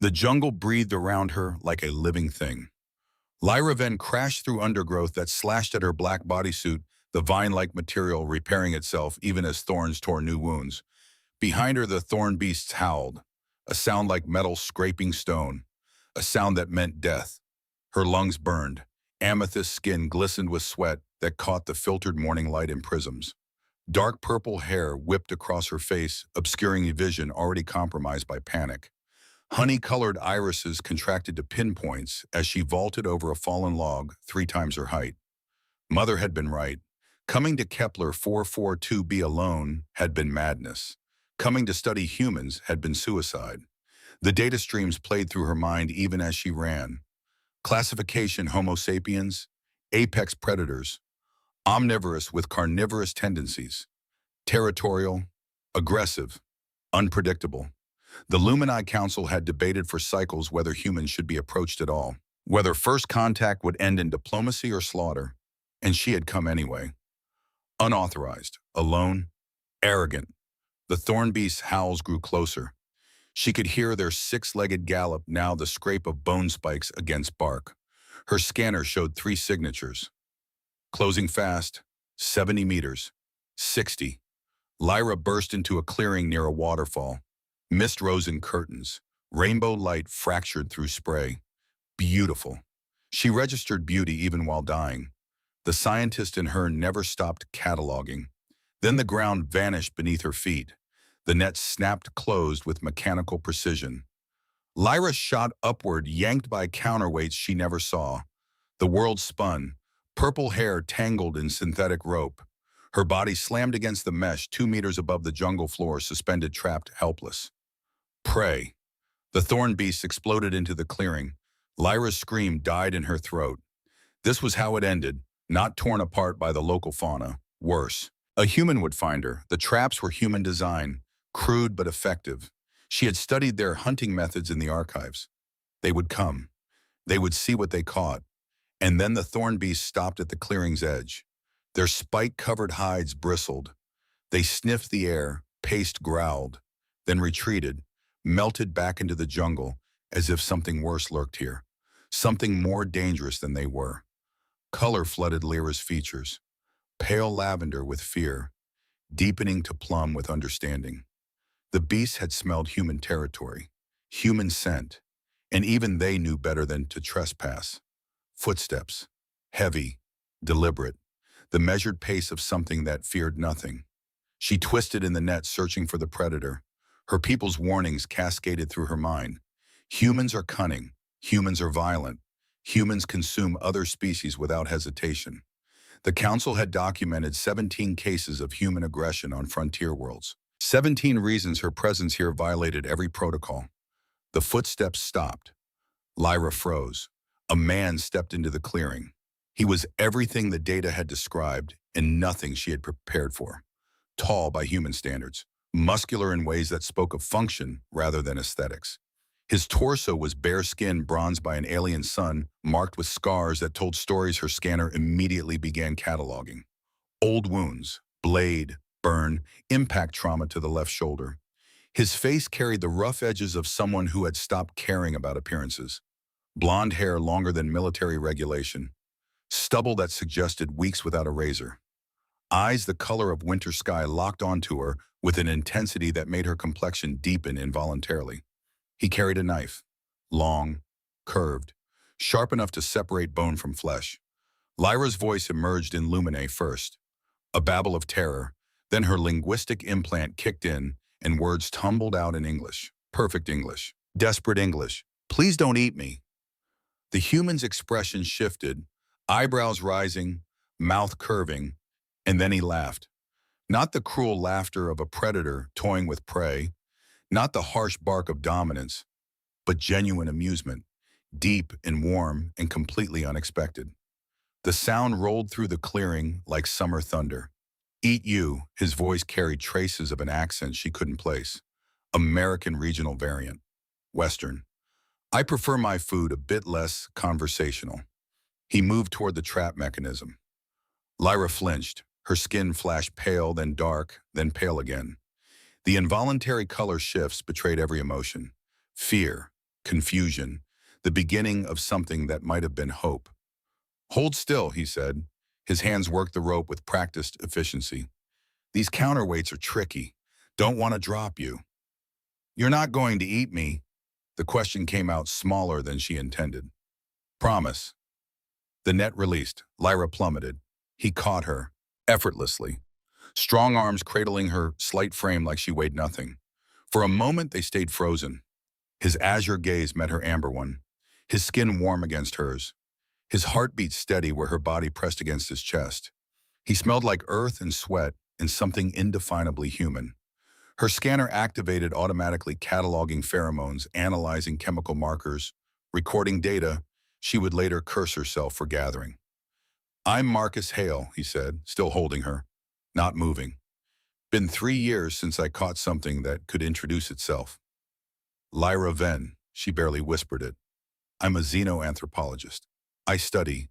The jungle breathed around her like a living thing. Lyra then crashed through undergrowth that slashed at her black bodysuit, the vine-like material repairing itself even as thorns tore new wounds. Behind her, the thorn beasts howled, a sound like metal scraping stone, a sound that meant death. Her lungs burned. Amethyst skin glistened with sweat that caught the filtered morning light in prisms. Dark purple hair whipped across her face, obscuring vision already compromised by panic. Honey-colored irises contracted to pinpoints as she vaulted over a fallen log 3 times her height. Mother had been right. Coming to Kepler 442b alone had been madness. Coming to study humans had been suicide. The data streams played through her mind even as she ran. Classification: Homo sapiens, apex predators, omnivorous with carnivorous tendencies, territorial, aggressive, unpredictable. The Lumini Council had debated for cycles whether humans should be approached at all, whether first contact would end in diplomacy or slaughter, and she had come anyway. Unauthorized, alone, arrogant. The thorn beast's howls grew closer. She could hear their 6-legged gallop, now the scrape of bone spikes against bark. Her scanner showed 3 signatures. Closing fast, 70 meters, 60. Lyra burst into a clearing near a waterfall. Mist rose in curtains. Rainbow light fractured through spray. Beautiful. She registered beauty even while dying. The scientist in her never stopped cataloging. Then the ground vanished beneath her feet. The net snapped closed with mechanical precision. Lyra shot upward, yanked by counterweights she never saw. The world spun. Purple hair tangled in synthetic rope. Her body slammed against the mesh 2 meters above the jungle floor, suspended, trapped, helpless. Prey. The thorn beast exploded into the clearing. Lyra's scream died in her throat. This was how it ended, not torn apart by the local fauna. Worse. A human would find her. The traps were human design, crude but effective. She had studied their hunting methods in the archives. They would come. They would see what they caught. And then the thorn beast stopped at the clearing's edge. Their spike-covered hides bristled. They sniffed the air, paced, growled, then retreated, melted back into the jungle as if something worse lurked here, something more dangerous than they were. Color flooded Lyra's features, pale lavender with fear, deepening to plum with understanding. The beasts had smelled human territory, human scent, and even they knew better than to trespass. Footsteps, heavy, deliberate, the measured pace of something that feared nothing. She twisted in the net, searching for the predator. Her people's warnings cascaded through her mind. Humans are cunning. Humans are violent. Humans consume other species without hesitation. The Council had documented 17 cases of human aggression on frontier worlds. 17 reasons her presence here violated every protocol. The footsteps stopped. Lyra froze. A man stepped into the clearing. He was everything the data had described and nothing she had prepared for. Tall by human standards, muscular in ways that spoke of function rather than aesthetics. His torso was bare skin bronzed by an alien sun, marked with scars that told stories her scanner immediately began cataloging. Old wounds, blade, burn, impact trauma to the left shoulder. His face carried the rough edges of someone who had stopped caring about appearances. Blonde hair longer than military regulation. Stubble that suggested weeks without a razor. Eyes the color of winter sky locked onto her with an intensity that made her complexion deepen involuntarily. He carried a knife, long, curved, sharp enough to separate bone from flesh. Lyra's voice emerged in Lumine first, a babble of terror, then her linguistic implant kicked in and words tumbled out in English, perfect English, desperate English. Please don't eat me. The human's expression shifted, eyebrows rising, mouth curving, and then he laughed. Not the cruel laughter of a predator toying with prey, not the harsh bark of dominance, but genuine amusement, deep and warm and completely unexpected. The sound rolled through the clearing like summer thunder. Eat you, his voice carried traces of an accent she couldn't place. American regional variant. Western. I prefer my food a bit less conversational. He moved toward the trap mechanism. Lyra flinched. Her skin flashed pale, then dark, then pale again. The involuntary color shifts betrayed every emotion. Fear, confusion, the beginning of something that might have been hope. Hold still, he said. His hands worked the rope with practiced efficiency. These counterweights are tricky. Don't want to drop you. You're not going to eat me. The question came out smaller than she intended. Promise. The net released. Lyra plummeted. He caught her, effortlessly. Strong arms cradling her slight frame like she weighed nothing. For a moment, they stayed frozen. His azure gaze met her amber one, his skin warm against hers, his heartbeat steady where her body pressed against his chest. He smelled like earth and sweat and something indefinably human. Her scanner activated, automatically cataloging pheromones, analyzing chemical markers, recording data she would later curse herself for gathering. I'm Marcus Hale, he said, still holding her, not moving. Been 3 years since I caught something that could introduce itself. Lyra Venn, she barely whispered it. I'm a xenoanthropologist. I study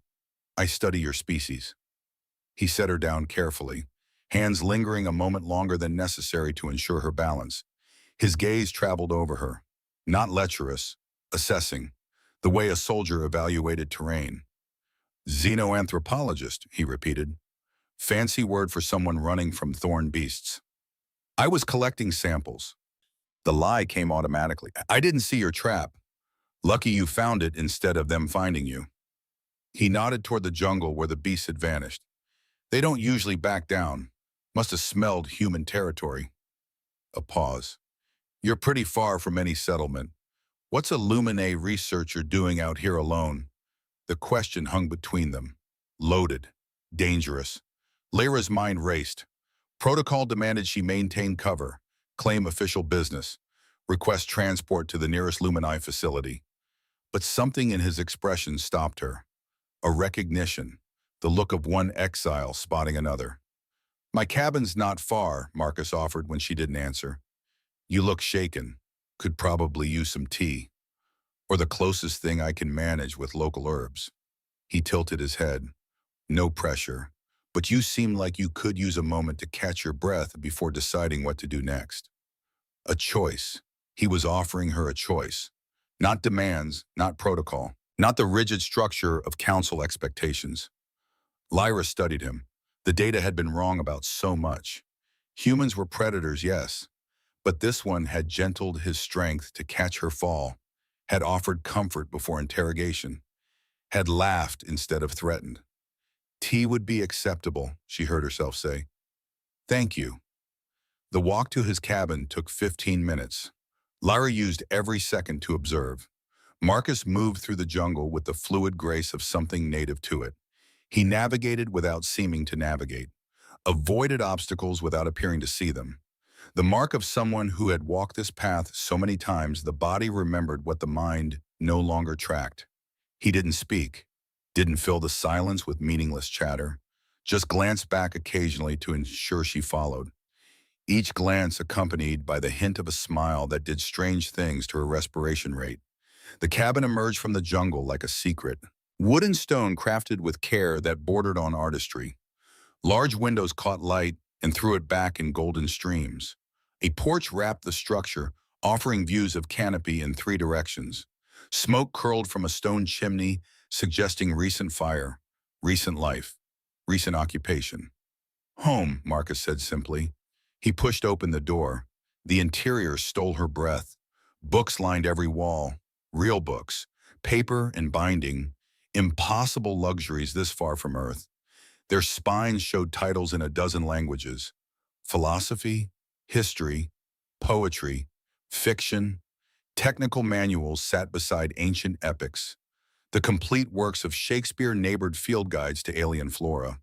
your species. He set her down carefully, hands lingering a moment longer than necessary to ensure her balance. His gaze traveled over her, not lecherous, assessing, the way a soldier evaluated terrain. Xenoanthropologist, he repeated. Fancy word for someone running from thorn beasts. I was collecting samples. The lie came automatically. I didn't see your trap. Lucky you found it instead of them finding you. He nodded toward the jungle where the beasts had vanished. They don't usually back down. Must have smelled human territory. A pause. You're pretty far from any settlement. What's a Luminae researcher doing out here alone? The question hung between them. Loaded. Dangerous. Lyra's mind raced. Protocol demanded she maintain cover, claim official business, request transport to the nearest Luminae facility. But something in his expression stopped her. A recognition, the look of one exile spotting another. My cabin's not far, Marcus offered when she didn't answer. You look shaken. Could probably use some tea. Or the closest thing I can manage with local herbs. He tilted his head. No pressure. But you seem like you could use a moment to catch your breath before deciding what to do next. A choice. He was offering her a choice. Not demands, not protocol, not the rigid structure of council expectations. Lyra studied him. The data had been wrong about so much. Humans were predators, yes, but this one had gentled his strength to catch her fall, had offered comfort before interrogation, had laughed instead of threatened. Tea would be acceptable, she heard herself say. Thank you. The walk to his cabin took 15 minutes. Lyra used every second to observe. Marcus moved through the jungle with the fluid grace of something native to it. He navigated without seeming to navigate, avoided obstacles without appearing to see them. The mark of someone who had walked this path so many times, the body remembered what the mind no longer tracked. He didn't speak, didn't fill the silence with meaningless chatter, just glanced back occasionally to ensure she followed. Each glance accompanied by the hint of a smile that did strange things to her respiration rate. The cabin emerged from the jungle like a secret. Wood and stone crafted with care that bordered on artistry. Large windows caught light and threw it back in golden streams. A porch wrapped the structure, offering views of canopy in 3 directions. Smoke curled from a stone chimney, suggesting recent fire, recent life, recent occupation. Home, Marcus said simply. He pushed open the door. The interior stole her breath. Books lined every wall, real books, paper and binding, impossible luxuries this far from Earth. Their spines showed titles in a dozen languages. Philosophy, history, poetry, fiction. Technical manuals sat beside ancient epics. The complete works of Shakespeare neighbored field guides to alien flora.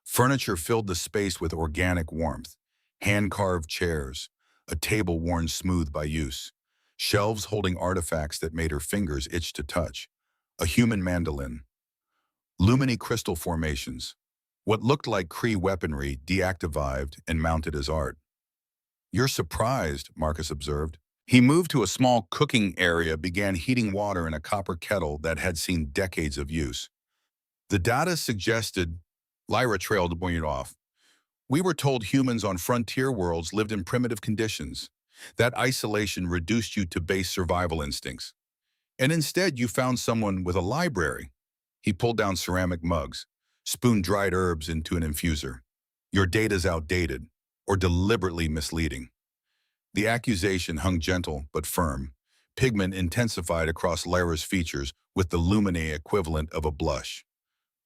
Furniture filled the space with organic warmth. Hand-carved chairs, a table worn smooth by use, shelves holding artifacts that made her fingers itch to touch, a human mandolin. Lumini crystal formations, what looked like Kree weaponry deactivated and mounted as art. You're surprised, Marcus observed. He moved to a small cooking area, began heating water in a copper kettle that had seen decades of use. The data suggested, Lyra trailed to point it off. We were told humans on frontier worlds lived in primitive conditions. That isolation reduced you to base survival instincts. And instead, you found someone with a library. He pulled down ceramic mugs, spooned dried herbs into an infuser. Your data's outdated or deliberately misleading. The accusation hung gentle but firm. Pigment intensified across Lyra's features with the lumine equivalent of a blush.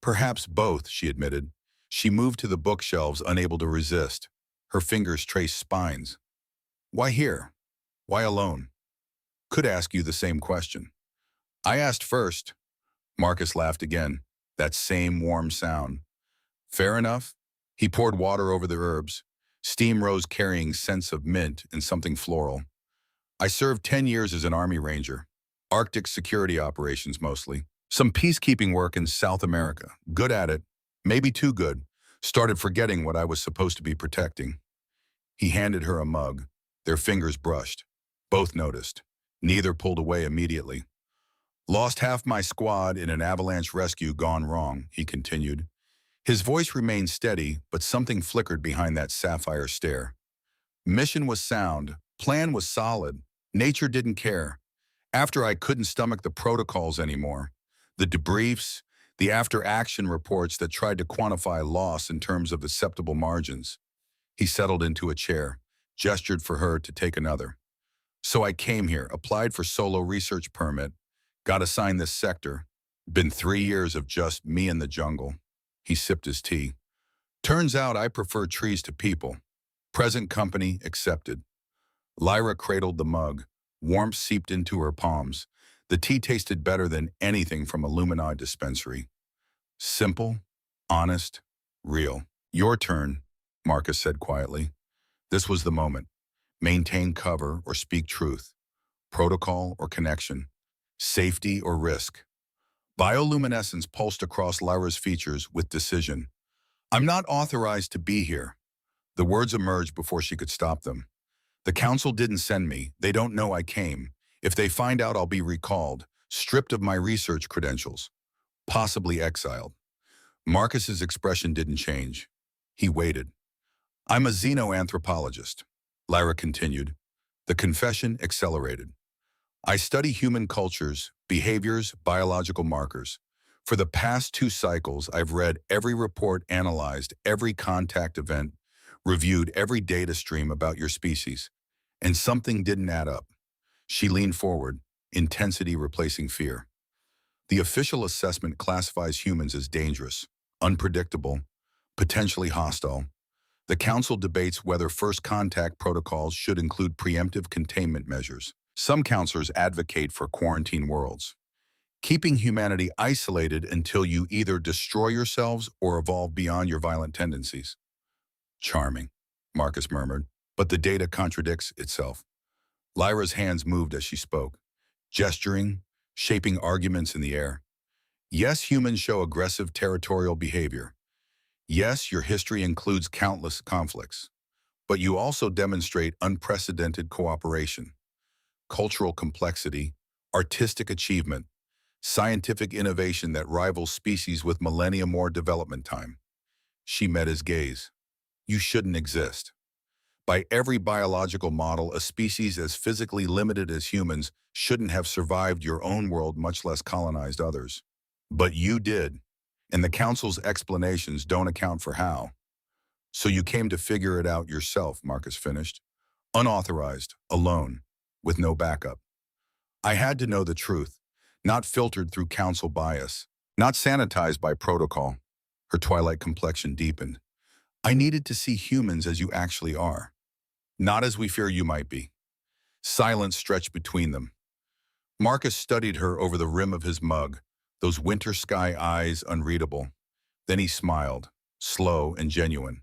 Perhaps both, she admitted. She moved to the bookshelves, unable to resist. Her fingers traced spines. Why here? Why alone? Could ask you the same question. I asked first. Marcus laughed again. That same warm sound. Fair enough. He poured water over the herbs. Steam rose carrying scents of mint and something floral. I served 10 years as an Army Ranger. Arctic security operations mostly. Some peacekeeping work in South America. Good at it. Maybe too good. Started forgetting what I was supposed to be protecting. He handed her a mug. Their fingers brushed. Both noticed. Neither pulled away immediately. Lost half my squad in an avalanche rescue gone wrong, he continued. His voice remained steady, but something flickered behind that sapphire stare. Mission was sound. Plan was solid. Nature didn't care. After I couldn't stomach the protocols anymore, the debriefs, the after-action reports that tried to quantify loss in terms of acceptable margins. He settled into a chair, gestured for her to take another. So I came here, applied for solo research permit, got assigned this sector. Been 3 years of just me in the jungle. He sipped his tea. Turns out I prefer trees to people. Present company accepted. Lyra cradled the mug. Warmth seeped into her palms. The tea tasted better than anything from a Lumina dispensary. Simple, honest, real. Your turn, Marcus said quietly. This was the moment. Maintain cover or speak truth. Protocol or connection. Safety or risk. Bioluminescence pulsed across Lyra's features with decision. I'm not authorized to be here. The words emerged before she could stop them. The council didn't send me. They don't know I came. If they find out, I'll be recalled, stripped of my research credentials, possibly exiled. Marcus's expression didn't change. He waited. I'm a xenoanthropologist, Lyra continued. The confession accelerated. I study human cultures, behaviors, biological markers. For the past 2 cycles, I've read every report, analyzed every contact event, reviewed every data stream about your species, and something didn't add up. She leaned forward, intensity replacing fear. The official assessment classifies humans as dangerous, unpredictable, potentially hostile. The council debates whether first contact protocols should include preemptive containment measures. Some counselors advocate for quarantine worlds, keeping humanity isolated until you either destroy yourselves or evolve beyond your violent tendencies. Charming, Marcus murmured, but the data contradicts itself. Lyra's hands moved as she spoke, gesturing, shaping arguments in the air. Yes, humans show aggressive territorial behavior. Yes, your history includes countless conflicts. But you also demonstrate unprecedented cooperation, cultural complexity, artistic achievement, scientific innovation that rivals species with millennia more development time. She met his gaze. You shouldn't exist. By every biological model, a species as physically limited as humans shouldn't have survived your own world, much less colonized others. But you did, and the Council's explanations don't account for how. So you came to figure it out yourself, Marcus finished. Unauthorized, alone, with no backup. I had to know the truth, not filtered through Council bias, not sanitized by protocol. Her twilight complexion deepened. I needed to see humans as you actually are, not as we fear you might be. Silence stretched between them. Marcus studied her over the rim of his mug, those winter sky eyes unreadable. Then he smiled, slow and genuine.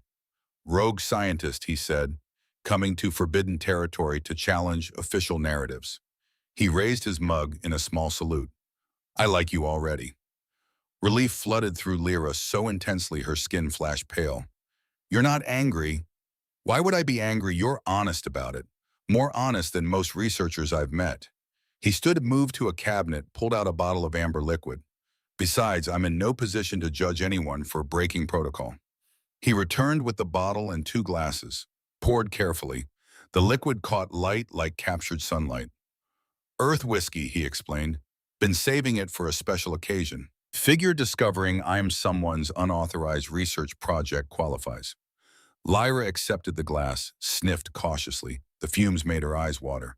Rogue scientist, he said, coming to forbidden territory to challenge official narratives. He raised his mug in a small salute. I like you already. Relief flooded through Lyra so intensely her skin flashed pale. You're not angry. Why would I be angry? You're honest about it. More honest than most researchers I've met. He stood, moved to a cabinet, pulled out a bottle of amber liquid. Besides, I'm in no position to judge anyone for breaking protocol. He returned with the bottle and 2 glasses, poured carefully. The liquid caught light like captured sunlight. Earth whiskey, he explained. Been saving it for a special occasion. Figure discovering I am someone's unauthorized research project qualifies. Lyra accepted the glass, sniffed cautiously. The fumes made her eyes water.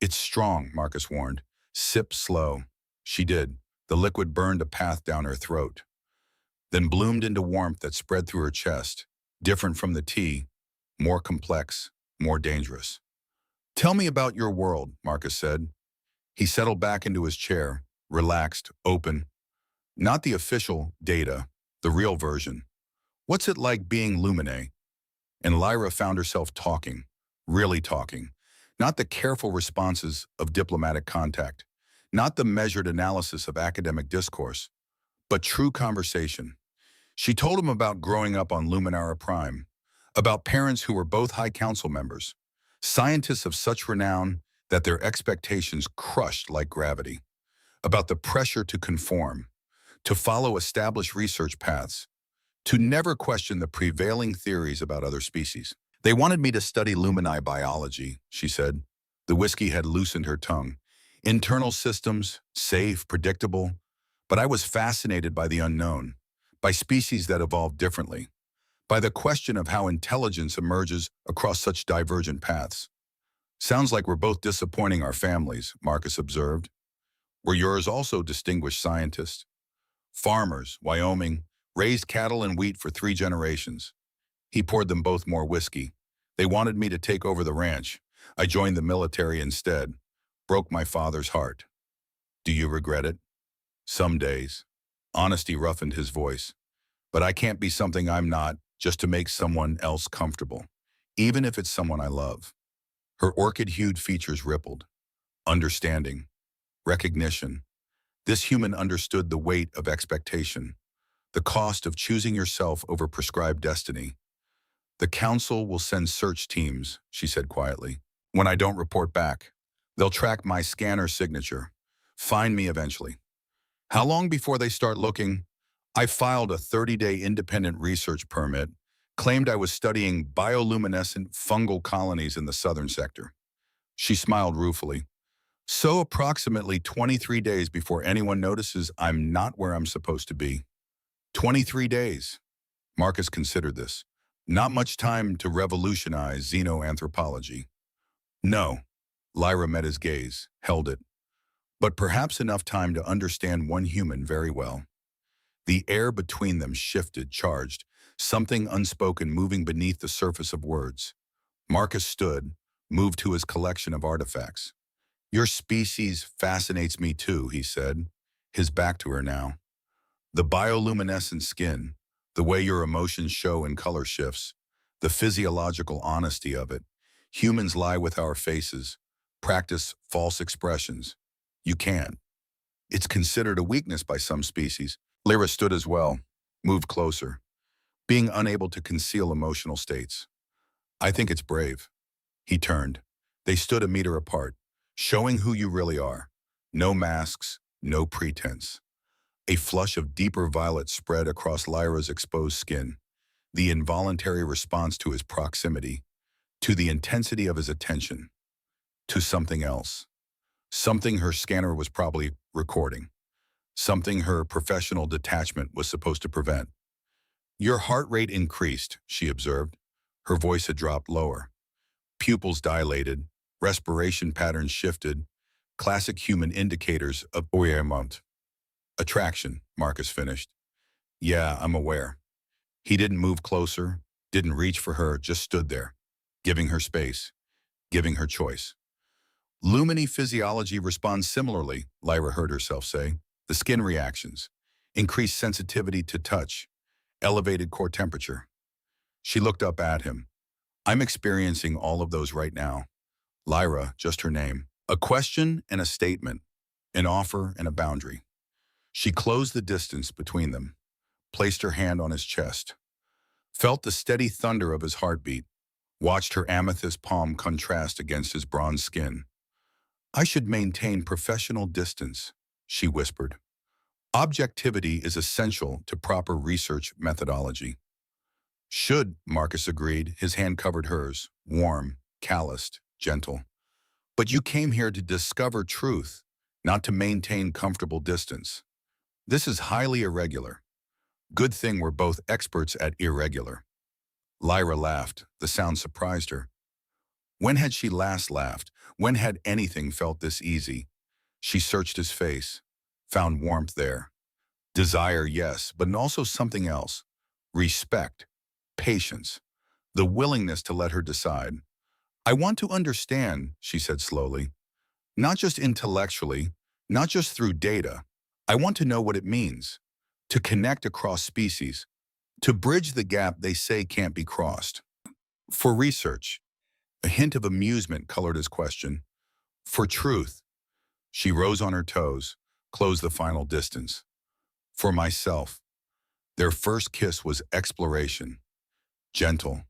It's strong, Marcus warned. Sip slow. She did. The liquid burned a path down her throat, then bloomed into warmth that spread through her chest. Different from the tea, more complex, more dangerous. Tell me about your world, Marcus said. He settled back into his chair, relaxed, open. Not the official data, the real version. What's it like being Lumine? And Lyra found herself talking, really talking. Not the careful responses of diplomatic contact, not the measured analysis of academic discourse, but true conversation. She told him about growing up on Luminara Prime, about parents who were both High Council members, scientists of such renown that their expectations crushed like gravity, about the pressure to conform, to follow established research paths, to never question the prevailing theories about other species. They wanted me to study lumini biology, she said. The whiskey had loosened her tongue. Internal systems, safe, predictable, but I was fascinated by the unknown, by species that evolve differently, by the question of how intelligence emerges across such divergent paths. Sounds like we're both disappointing our families, Marcus observed. Were yours also distinguished scientists? Farmers, Wyoming, raised cattle and wheat for 3 generations. He poured them both more whiskey. They wanted me to take over the ranch. I joined the military instead. Broke my father's heart. Do you regret it? Some days. Honesty roughened his voice. But I can't be something I'm not just to make someone else comfortable, even if it's someone I love. Her orchid-hued features rippled. Understanding. Recognition. This human understood the weight of expectation, the cost of choosing yourself over prescribed destiny. The council will send search teams, she said quietly. When I don't report back, they'll track my scanner signature, find me eventually. How long before they start looking? I filed a 30-day independent research permit, claimed I was studying bioluminescent fungal colonies in the southern sector. She smiled ruefully. So approximately 23 days before anyone notices I'm not where I'm supposed to be. 23 days. Marcus considered this. Not much time to revolutionize xenoanthropology. No. Lyra met his gaze, held it. But perhaps enough time to understand one human very well. The air between them shifted, charged, something unspoken moving beneath the surface of words. Marcus stood, moved to his collection of artifacts. Your species fascinates me too, he said, his back to her now. The bioluminescent skin, the way your emotions show in color shifts, the physiological honesty of it. Humans lie with our faces, practice false expressions. You can't. It's considered a weakness by some species. Lyra stood as well, moved closer, being unable to conceal emotional states. I think it's brave. He turned. They stood a meter apart, showing who you really are. No masks, no pretense. A flush of deeper violet spread across Lyra's exposed skin, the involuntary response to his proximity, to the intensity of his attention, to something else. Something her scanner was probably recording. Something her professional detachment was supposed to prevent. Your heart rate increased, she observed. Her voice had dropped lower. Pupils dilated, respiration patterns shifted, classic human indicators of Oyermont. Attraction, Marcus finished. Yeah, I'm aware. He didn't move closer, didn't reach for her, just stood there, giving her space, giving her choice. Lumini physiology responds similarly, Lyra heard herself say. The skin reactions, increased sensitivity to touch, elevated core temperature. She looked up at him. I'm experiencing all of those right now. Lyra, just her name. A question and a statement, an offer and a boundary. She closed the distance between them, placed her hand on his chest, felt the steady thunder of his heartbeat, watched her amethyst palm contrast against his bronze skin. I should maintain professional distance, she whispered. Objectivity is essential to proper research methodology. Should, Marcus agreed, his hand covered hers, warm, calloused, gentle. But you came here to discover truth, not to maintain comfortable distance. This is highly irregular. Good thing we're both experts at irregular. Lyra laughed. The sound surprised her. When had she last laughed? When had anything felt this easy? She searched his face, found warmth there. Desire, yes, but also something else. Respect, patience, the willingness to let her decide. I want to understand, she said slowly, not just intellectually, not just through data. I want to know what it means to connect across species, to bridge the gap they say can't be crossed. For research, a hint of amusement colored his question. For truth, she rose on her toes, closed the final distance. For myself, their first kiss was exploration, gentle,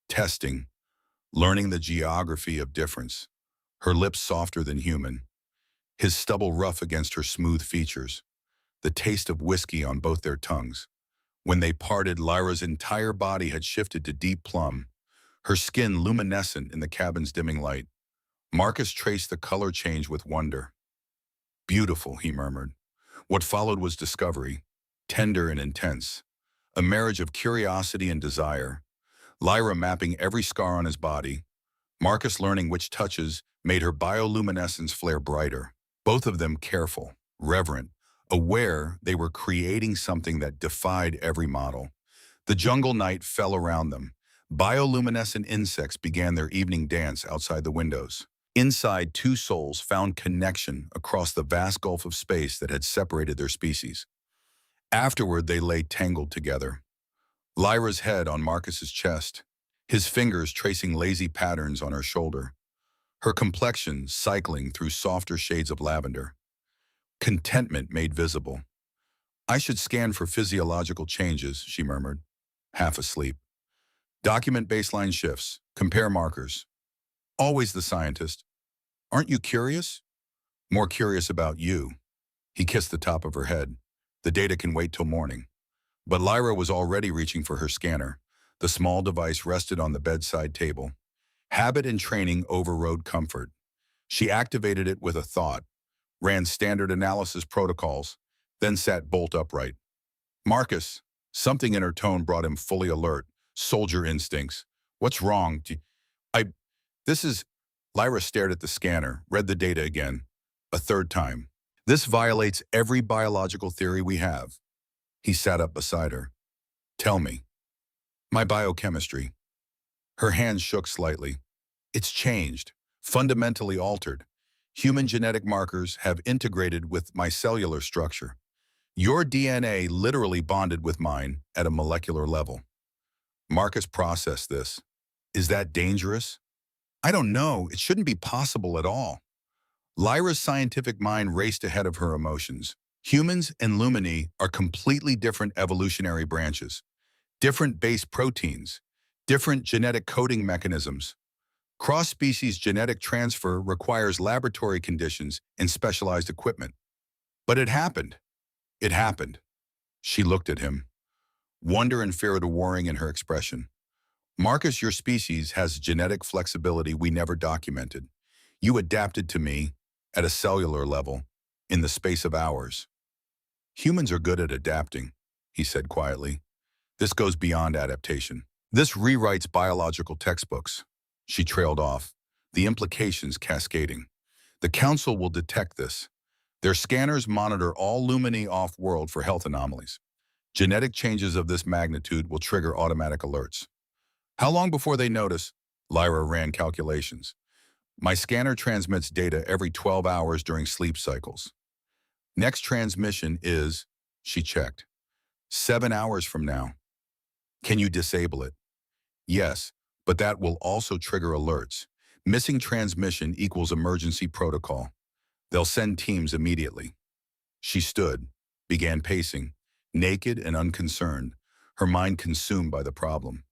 testing, learning the geography of difference, her lips softer than human, his stubble rough against her smooth features, the taste of whiskey on both their tongues. When they parted, Lyra's entire body had shifted to deep plum, her skin luminescent in the cabin's dimming light. Marcus traced the color change with wonder. Beautiful, he murmured. What followed was discovery, tender and intense, a marriage of curiosity and desire. Lyra mapping every scar on his body, Marcus learning which touches made her bioluminescence flare brighter. Both of them careful, reverent, aware they were creating something that defied every model. The jungle night fell around them. Bioluminescent insects began their evening dance outside the windows. Inside, two souls found connection across the vast gulf of space that had separated their species. Afterward, they lay tangled together. Lyra's head on Marcus's chest, his fingers tracing lazy patterns on her shoulder, her complexion cycling through softer shades of lavender. Contentment made visible. I should scan for physiological changes, she murmured, half asleep. Document baseline shifts, compare markers. Always the scientist. Aren't you curious? More curious about you. He kissed the top of her head. The data can wait till morning. But Lyra was already reaching for her scanner. The small device rested on the bedside table. Habit and training overrode comfort. She activated it with a thought, ran standard analysis protocols, then sat bolt upright. Marcus, something in her tone brought him fully alert. Soldier instincts. What's wrong? This is... Lyra stared at the scanner, read the data again, a third time. This violates every biological theory we have. He sat up beside her. Tell me. My biochemistry. Her hands shook slightly. It's changed, fundamentally altered. Human genetic markers have integrated with my cellular structure. Your DNA literally bonded with mine at a molecular level. Marcus processed this. Is that dangerous? I don't know. It shouldn't be possible at all. Lyra's scientific mind raced ahead of her emotions. Humans and Lumini are completely different evolutionary branches, different base proteins, different genetic coding mechanisms. Cross-species genetic transfer requires laboratory conditions and specialized equipment. But it happened. It happened. She looked at him. Wonder and fear warring in her expression. Marcus, your species has genetic flexibility we never documented. You adapted to me at a cellular level in the space of hours. Humans are good at adapting, he said quietly. This goes beyond adaptation. This rewrites biological textbooks. She trailed off, the implications cascading. The Council will detect this. Their scanners monitor all Lumini off-world for health anomalies. Genetic changes of this magnitude will trigger automatic alerts. How long before they notice? Lyra ran calculations. My scanner transmits data every 12 hours during sleep cycles. Next transmission is, she checked, 7 hours from now. Can you disable it? Yes, but that will also trigger alerts. Missing transmission equals emergency protocol. They'll send teams immediately. She stood, began pacing, naked and unconcerned, her mind consumed by the problem.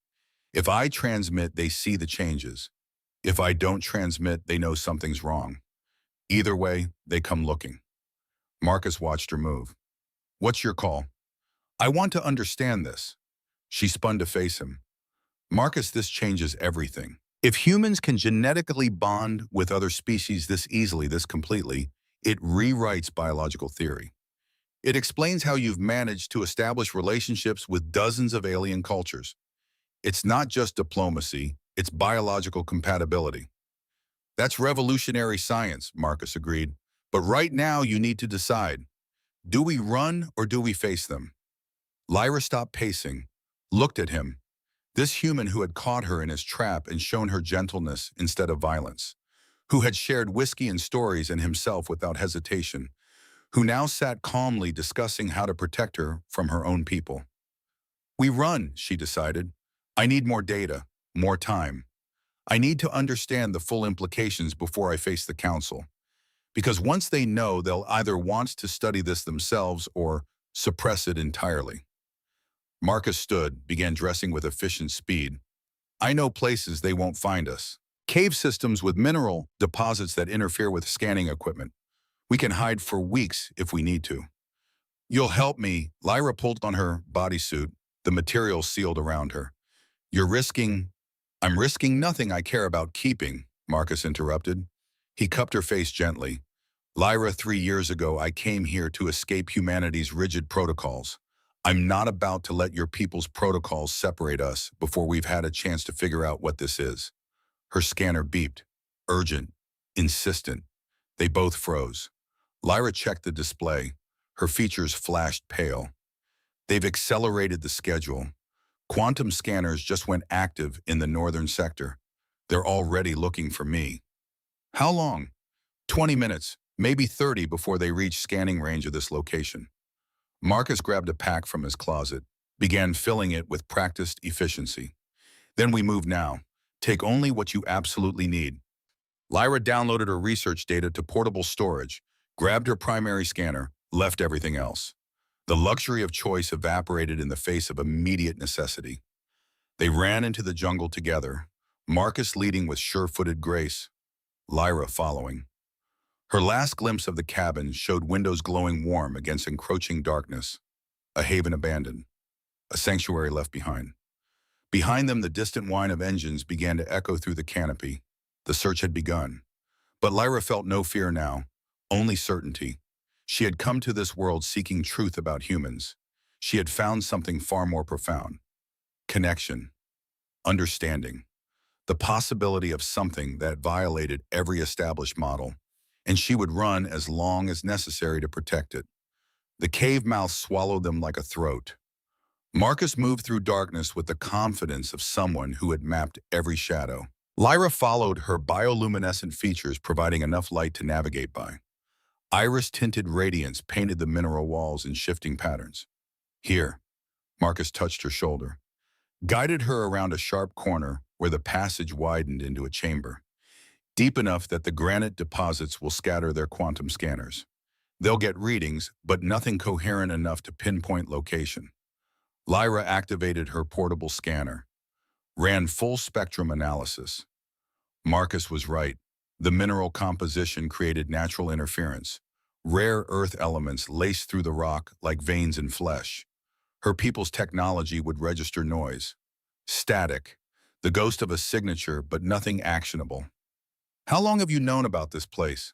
If I transmit, they see the changes. If I don't transmit, they know something's wrong. Either way, they come looking. Marcus watched her move. What's your call? I want to understand this. She spun to face him. Marcus, this changes everything. If humans can genetically bond with other species this easily, this completely, It rewrites biological theory. It explains how you've managed to establish relationships with dozens of alien cultures. It's not just diplomacy, it's biological compatibility. That's revolutionary science, Marcus agreed. But right now you need to decide, do we run or do we face them? Lyra stopped pacing, looked at him, this human who had caught her in his trap and shown her gentleness instead of violence, who had shared whiskey and stories and himself without hesitation, who now sat calmly discussing how to protect her from her own people. We run, she decided. I need more data, more time. I need to understand the full implications before I face the council. Because once they know, they'll either want to study this themselves or suppress it entirely. Marcus stood, began dressing with efficient speed. I know places they won't find us. Cave systems with mineral deposits that interfere with scanning equipment. We can hide for weeks if we need to. You'll help me. Lyra pulled on her bodysuit, the material sealed around her. You're risking... I'm risking nothing I care about keeping, Marcus interrupted. He cupped her face gently. Lyra, 3 years ago, I came here to escape humanity's rigid protocols. I'm not about to let your people's protocols separate us before we've had a chance to figure out what this is. Her scanner beeped. Urgent. Insistent. They both froze. Lyra checked the display. Her features flashed pale. They've accelerated the schedule. Quantum scanners just went active in the northern sector. They're already looking for me. How long? 20 minutes, maybe 30 before they reach scanning range of this location. Marcus grabbed a pack from his closet, began filling it with practiced efficiency. Then we move now. Take only what you absolutely need. Lyra downloaded her research data to portable storage, grabbed her primary scanner, left everything else. The luxury of choice evaporated in the face of immediate necessity. They ran into the jungle together, Marcus leading with sure-footed grace, Lyra following. Her last glimpse of the cabin showed windows glowing warm against encroaching darkness, a haven abandoned, a sanctuary left behind. Behind them, the distant whine of engines began to echo through the canopy. The search had begun. But Lyra felt no fear now, only certainty. She had come to this world seeking truth about humans. She had found something far more profound. Connection. Understanding. The possibility of something that violated every established model, and she would run as long as necessary to protect it. The cave mouth swallowed them like a throat. Marcus moved through darkness with the confidence of someone who had mapped every shadow. Lyra followed, her bioluminescent features providing enough light to navigate by. Iris-tinted radiance painted the mineral walls in shifting patterns. Here, Marcus touched her shoulder, guided her around a sharp corner where the passage widened into a chamber, deep enough that the granite deposits will scatter their quantum scanners. They'll get readings, but nothing coherent enough to pinpoint location. Lyra activated her portable scanner, ran full spectrum analysis. Marcus was right. The mineral composition created natural interference. Rare earth elements laced through the rock like veins in flesh. Her people's technology would register noise. Static. The ghost of a signature, but nothing actionable. How long have you known about this place?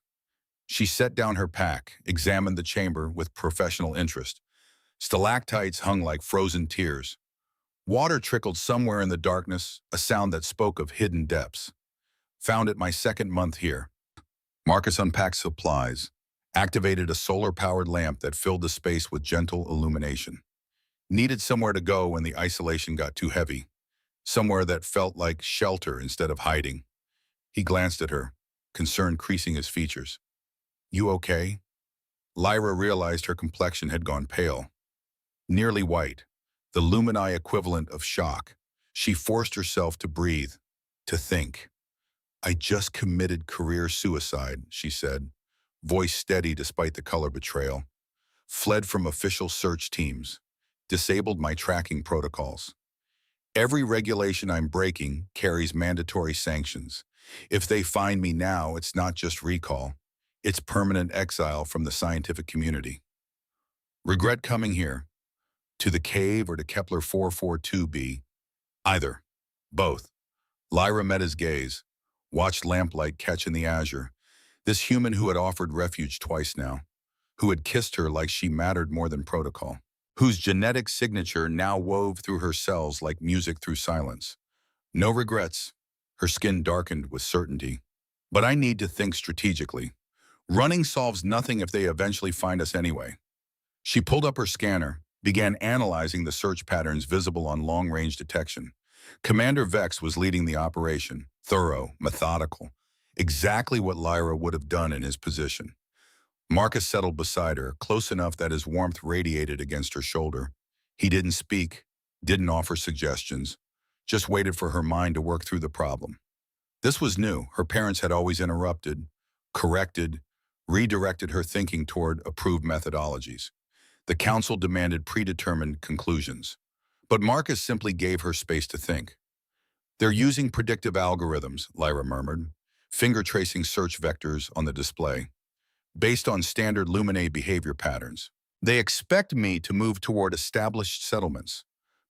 She set down her pack, examined the chamber with professional interest. Stalactites hung like frozen tears. Water trickled somewhere in the darkness, a sound that spoke of hidden depths. Found it my second month here. Marcus unpacked supplies, activated a solar-powered lamp that filled the space with gentle illumination. Needed somewhere to go when the isolation got too heavy, somewhere that felt like shelter instead of hiding. He glanced at her, concern creasing his features. You okay? Lyra realized her complexion had gone pale. Nearly white, the lumini equivalent of shock. She forced herself to breathe, to think. I just committed career suicide, she said, voice steady despite the color betrayal. Fled from official search teams, disabled my tracking protocols. Every regulation I'm breaking carries mandatory sanctions. If they find me now, it's not just recall. It's permanent exile from the scientific community. Regret coming here? To the cave or to Kepler 442b? Either. Both. Lyra met his gaze, watched lamplight catch in the azure, This human who had offered refuge twice now, who had kissed her like she mattered more than protocol, whose genetic signature now wove through her cells like music through silence. No regrets. Her skin darkened with certainty. But I need to think strategically. Running solves nothing if they eventually find us anyway. She pulled up her scanner, began analyzing the search patterns visible on long-range detection. Commander Vex was leading the operation, thorough, methodical, exactly what Lyra would have done in his position. Marcus settled beside her, close enough that his warmth radiated against her shoulder. He didn't speak, didn't offer suggestions, just waited for her mind to work through the problem. This was new. Her parents had always interrupted, corrected, redirected her thinking toward approved methodologies. The council demanded predetermined conclusions. But Marcus simply gave her space to think. They're using predictive algorithms, Lyra murmured, finger-tracing search vectors on the display, based on standard Luminae behavior patterns. They expect me to move toward established settlements,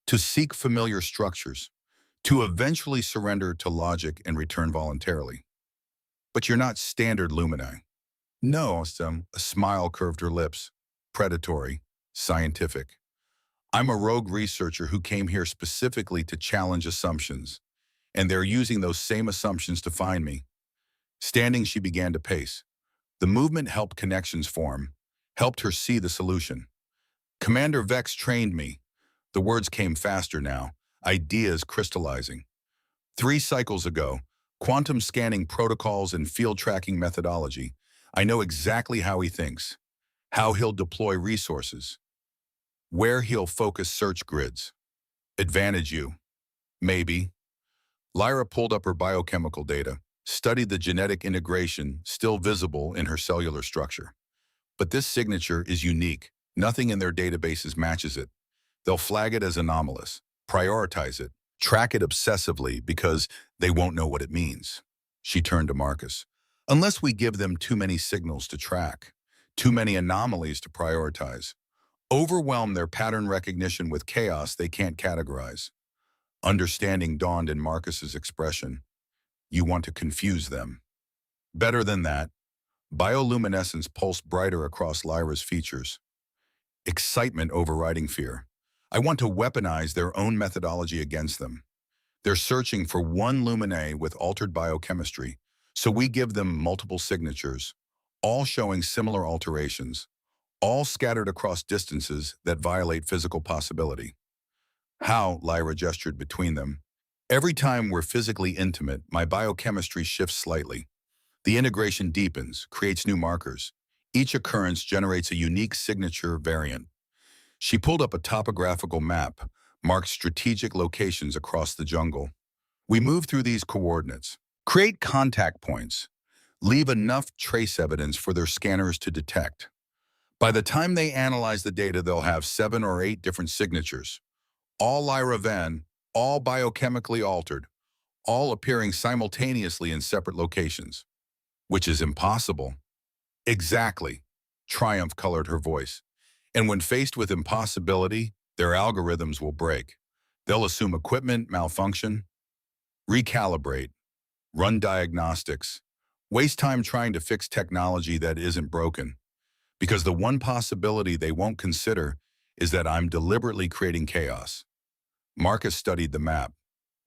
to seek familiar structures, to eventually surrender to logic and return voluntarily. But you're not standard Luminae. No, a smile curved her lips, predatory, scientific. I'm a rogue researcher who came here specifically to challenge assumptions, and they're using those same assumptions to find me. Standing, she began to pace. The movement helped connections form, helped her see the solution. Commander Vex trained me. The words came faster now, ideas crystallizing. 3 cycles ago, quantum scanning protocols and field tracking methodology, I know exactly how he thinks, how he'll deploy resources, where he'll focus search grids. Advantage you. Maybe. Lyra pulled up her biochemical data, studied the genetic integration still visible in her cellular structure. But this signature is unique. Nothing in their databases matches it. They'll flag it as anomalous, prioritize it, track it obsessively because they won't know what it means. She turned to Marcus. Unless we give them too many signals to track, too many anomalies to prioritize, overwhelm their pattern recognition with chaos they can't categorize. Understanding dawned in Marcus's expression. You want to confuse them. Better than that, bioluminescence pulsed brighter across Lyra's features. Excitement overriding fear. I want to weaponize their own methodology against them. They're searching for one Luminae with altered biochemistry, so we give them multiple signatures, all showing similar alterations, all scattered across distances that violate physical possibility. How, Lyra gestured between them. Every time we're physically intimate, my biochemistry shifts slightly. The integration deepens, creates new markers. Each occurrence generates a unique signature variant. She pulled up a topographical map, marked strategic locations across the jungle. We move through these coordinates, create contact points, leave enough trace evidence for their scanners to detect. By the time they analyze the data, they'll have 7 or 8 different signatures, all Lyra Van, all biochemically altered, all appearing simultaneously in separate locations. Which is impossible. Exactly, triumph colored her voice. And when faced with impossibility, their algorithms will break. They'll assume equipment malfunction, recalibrate, run diagnostics, waste time trying to fix technology that isn't broken. Because the one possibility they won't consider is that I'm deliberately creating chaos. Marcus studied the map.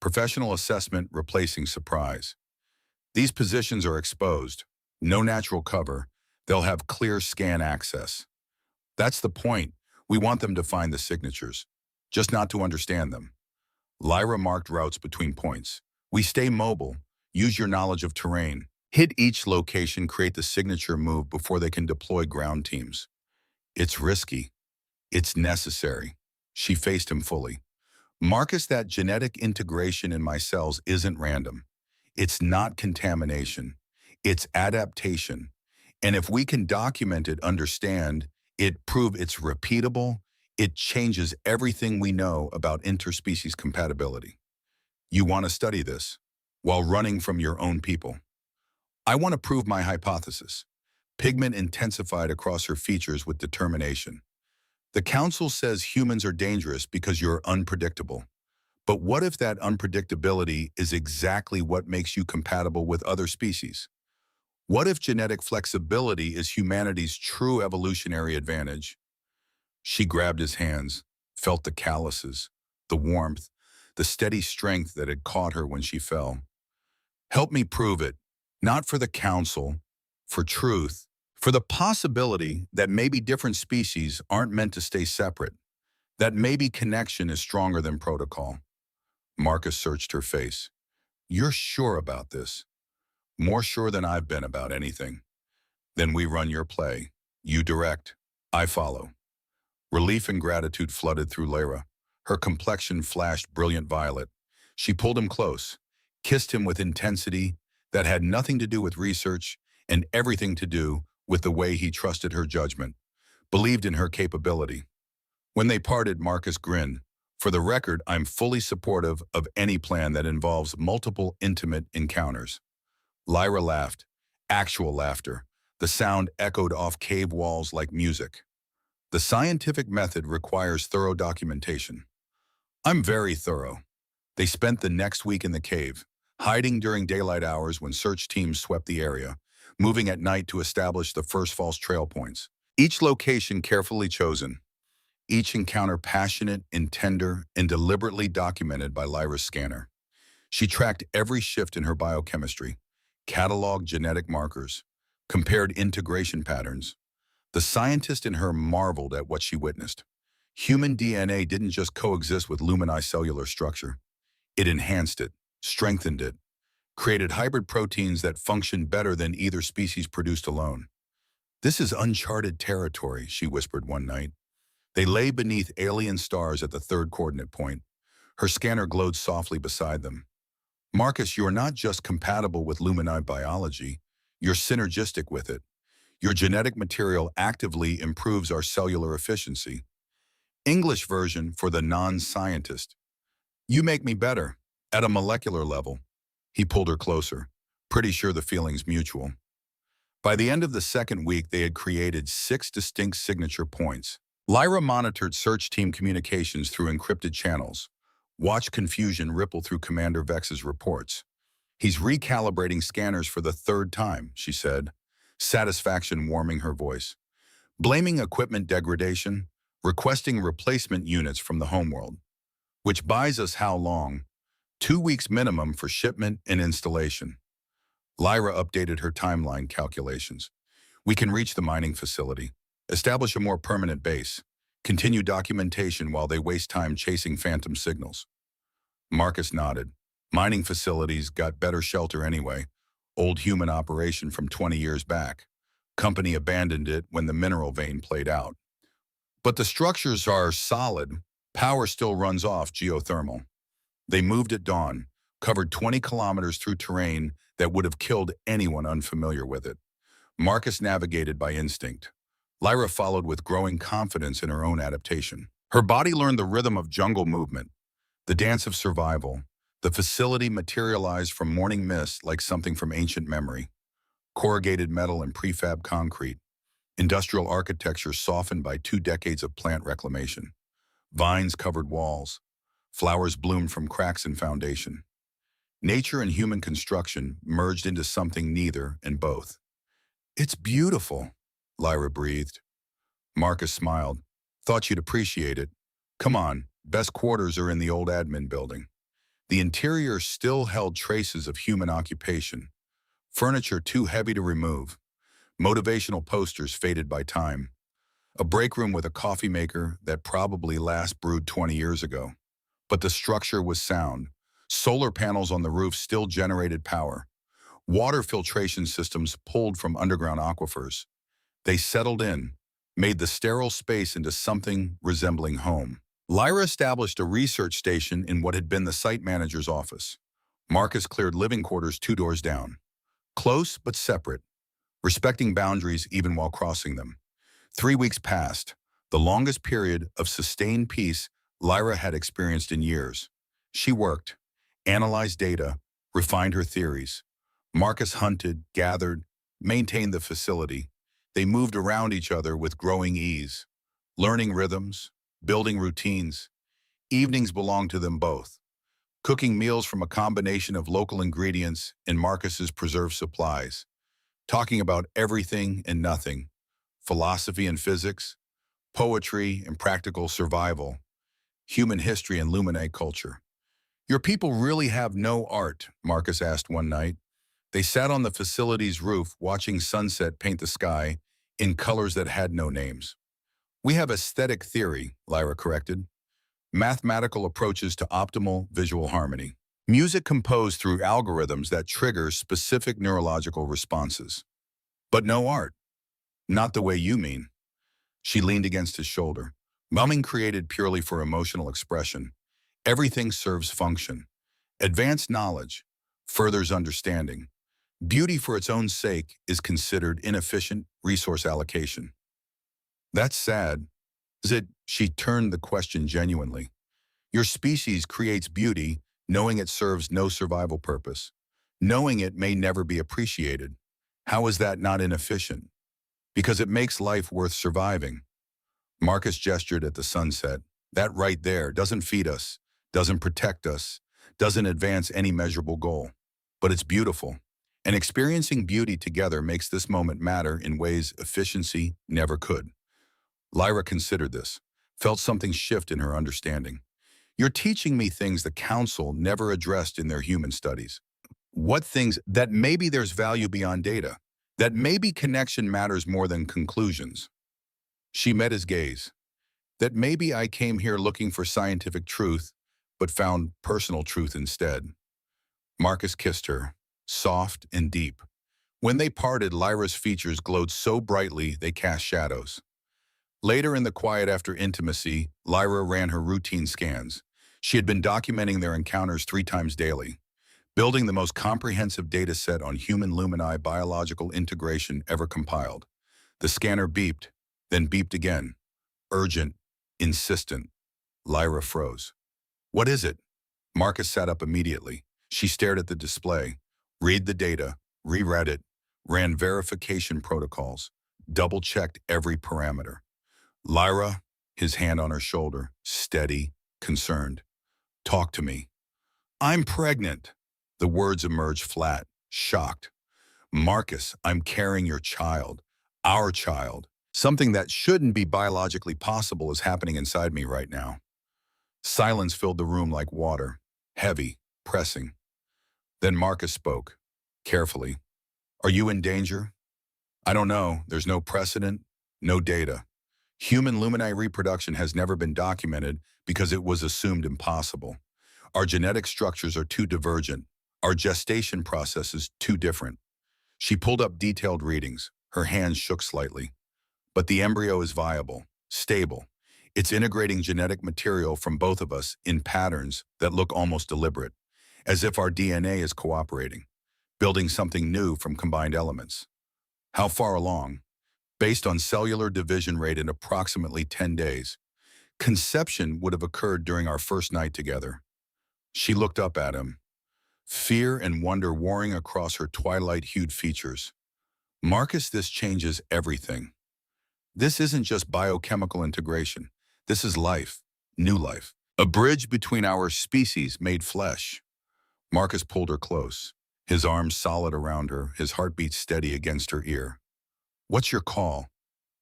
Professional assessment replacing surprise. These positions are exposed. No natural cover. They'll have clear scan access. That's the point. We want them to find the signatures, just not to understand them. Lyra marked routes between points. We stay mobile. Use your knowledge of terrain. Hit each location, create the signature move before they can deploy ground teams. It's risky. It's necessary. She faced him fully. Marcus, that genetic integration in my cells isn't random. It's not contamination. It's adaptation. And if we can document it, understand it, prove it's repeatable, it changes everything we know about interspecies compatibility. You want to study this while running from your own people. I want to prove my hypothesis. Pigment intensified across her features with determination. The council says humans are dangerous because you're unpredictable. But what if that unpredictability is exactly what makes you compatible with other species? What if genetic flexibility is humanity's true evolutionary advantage? She grabbed his hands, felt the calluses, the warmth, the steady strength that had caught her when she fell. Help me prove it, not for the council, for truth, for the possibility that maybe different species aren't meant to stay separate, that maybe connection is stronger than protocol. Marcus searched her face. You're sure about this? More sure than I've been about anything. Then we run your play. You direct. I follow. Relief and gratitude flooded through Lyra. Her complexion flashed brilliant violet. She pulled him close, kissed him with intensity that had nothing to do with research and everything to do with the way he trusted her judgment, believed in her capability. When they parted, Marcus grinned. For the record, I'm fully supportive of any plan that involves multiple intimate encounters. Lyra laughed, actual laughter. The sound echoed off cave walls like music. The scientific method requires thorough documentation. I'm very thorough. They spent the next week in the cave, hiding during daylight hours when search teams swept the area, moving at night to establish the first false trail points. Each location carefully chosen, each encounter passionate and tender and deliberately documented by Lyra's scanner. She tracked every shift in her biochemistry, cataloged genetic markers, compared integration patterns. The scientist in her marveled at what she witnessed. Human DNA didn't just coexist with Lumini's cellular structure. It enhanced it, strengthened it, created hybrid proteins that functioned better than either species produced alone. This is uncharted territory, she whispered one night. They lay beneath alien stars at the third coordinate point. Her scanner glowed softly beside them. Marcus, you're not just compatible with Lumini biology, you're synergistic with it. Your genetic material actively improves our cellular efficiency. English version for the non-scientist. You make me better, at a molecular level. He pulled her closer, pretty sure the feeling's mutual. By the end of the second week, they had created 6 distinct signature points. Lyra monitored search team communications through encrypted channels, watched confusion ripple through Commander Vex's reports. He's recalibrating scanners for the 3rd time, she said, satisfaction warming her voice. Blaming equipment degradation, requesting replacement units from the homeworld. Which buys us how long? 2 weeks minimum for shipment and installation. Lyra updated her timeline calculations. We can reach the mining facility, establish a more permanent base, continue documentation while they waste time chasing phantom signals. Marcus nodded. Mining facilities got better shelter anyway. Old human operation from 20 years back. Company abandoned it when the mineral vein played out. But the structures are solid. Power still runs off geothermal. They moved at dawn, covered 20 kilometers through terrain that would have killed anyone unfamiliar with it. Marcus navigated by instinct. Lyra followed with growing confidence in her own adaptation. Her body learned the rhythm of jungle movement, the dance of survival. The facility materialized from morning mist like something from ancient memory. Corrugated metal and prefab concrete. Industrial architecture softened by 2 decades of plant reclamation. Vines covered walls. Flowers bloomed from cracks in foundation. Nature and human construction merged into something neither and both. It's beautiful, Lyra breathed. Marcus smiled. Thought you'd appreciate it. Come on, best quarters are in the old admin building. The interior still held traces of human occupation. Furniture too heavy to remove. Motivational posters faded by time. A break room with a coffee maker that probably last brewed 20 years ago. But the structure was sound. Solar panels on the roof still generated power. Water filtration systems pulled from underground aquifers. They settled in, made the sterile space into something resembling home. Lyra established a research station in what had been the site manager's office. Marcus cleared living quarters 2 doors down. Close but separate, respecting boundaries even while crossing them. 3 weeks passed, the longest period of sustained peace Lyra had experienced in years. She worked, analyzed data, refined her theories. Marcus hunted, gathered, maintained the facility. They moved around each other with growing ease, learning rhythms, building routines. Evenings belonged to them both, cooking meals from a combination of local ingredients and Marcus's preserved supplies, talking about everything and nothing, philosophy and physics, poetry and practical survival, human history and Lumine culture. Your people really have no art, Marcus asked one night. They sat on the facility's roof watching sunset paint the sky in colors that had no names. We have aesthetic theory, Lyra corrected. Mathematical approaches to optimal visual harmony. Music composed through algorithms that trigger specific neurological responses. But no art. Not the way you mean. She leaned against his shoulder. Mumming created purely for emotional expression. Everything serves function. Advanced knowledge furthers understanding. Beauty for its own sake is considered inefficient resource allocation. That's sad. Is it? She turned the question genuinely. Your species creates beauty knowing it serves no survival purpose. Knowing it may never be appreciated. How is that not inefficient? Because it makes life worth surviving. Marcus gestured at the sunset. That right there doesn't feed us, doesn't protect us, doesn't advance any measurable goal. But it's beautiful. And experiencing beauty together makes this moment matter in ways efficiency never could. Lyra considered this, felt something shift in her understanding. You're teaching me things the council never addressed in their human studies. What things? That maybe there's value beyond data. That maybe connection matters more than conclusions. She met his gaze. That maybe I came here looking for scientific truth, but found personal truth instead. Marcus kissed her, soft and deep. When they parted, Lyra's features glowed so brightly they cast shadows. Later in the quiet after intimacy, Lyra ran her routine scans. She had been documenting their encounters 3 times daily, building the most comprehensive data set on human lumini biological integration ever compiled. The scanner beeped, then beeped again. Urgent, insistent. Lyra froze. What is it? Marcus sat up immediately. She stared at the display, read the data, reread it, ran verification protocols, double-checked every parameter. Lyra, his hand on her shoulder, steady, concerned. Talk to me. I'm pregnant. The words emerged flat, shocked. Marcus, I'm carrying your child. Our child. Something that shouldn't be biologically possible is happening inside me right now. Silence filled the room like water, heavy, pressing. Then Marcus spoke, carefully. Are you in danger? I don't know. There's no precedent, no data. Human lumini reproduction has never been documented because it was assumed impossible. Our genetic structures are too divergent. Our gestation process is too different. She pulled up detailed readings. Her hands shook slightly. But the embryo is viable, stable. It's integrating genetic material from both of us in patterns that look almost deliberate, as if our DNA is cooperating, building something new from combined elements. How far along? Based on cellular division rate in approximately 10 days. Conception would have occurred during our first night together. She looked up at him, fear and wonder warring across her twilight-hued features. Marcus, this changes everything. This isn't just biochemical integration. This is life, new life. A bridge between our species made flesh. Marcus pulled her close, his arms solid around her, his heartbeat steady against her ear. What's your call?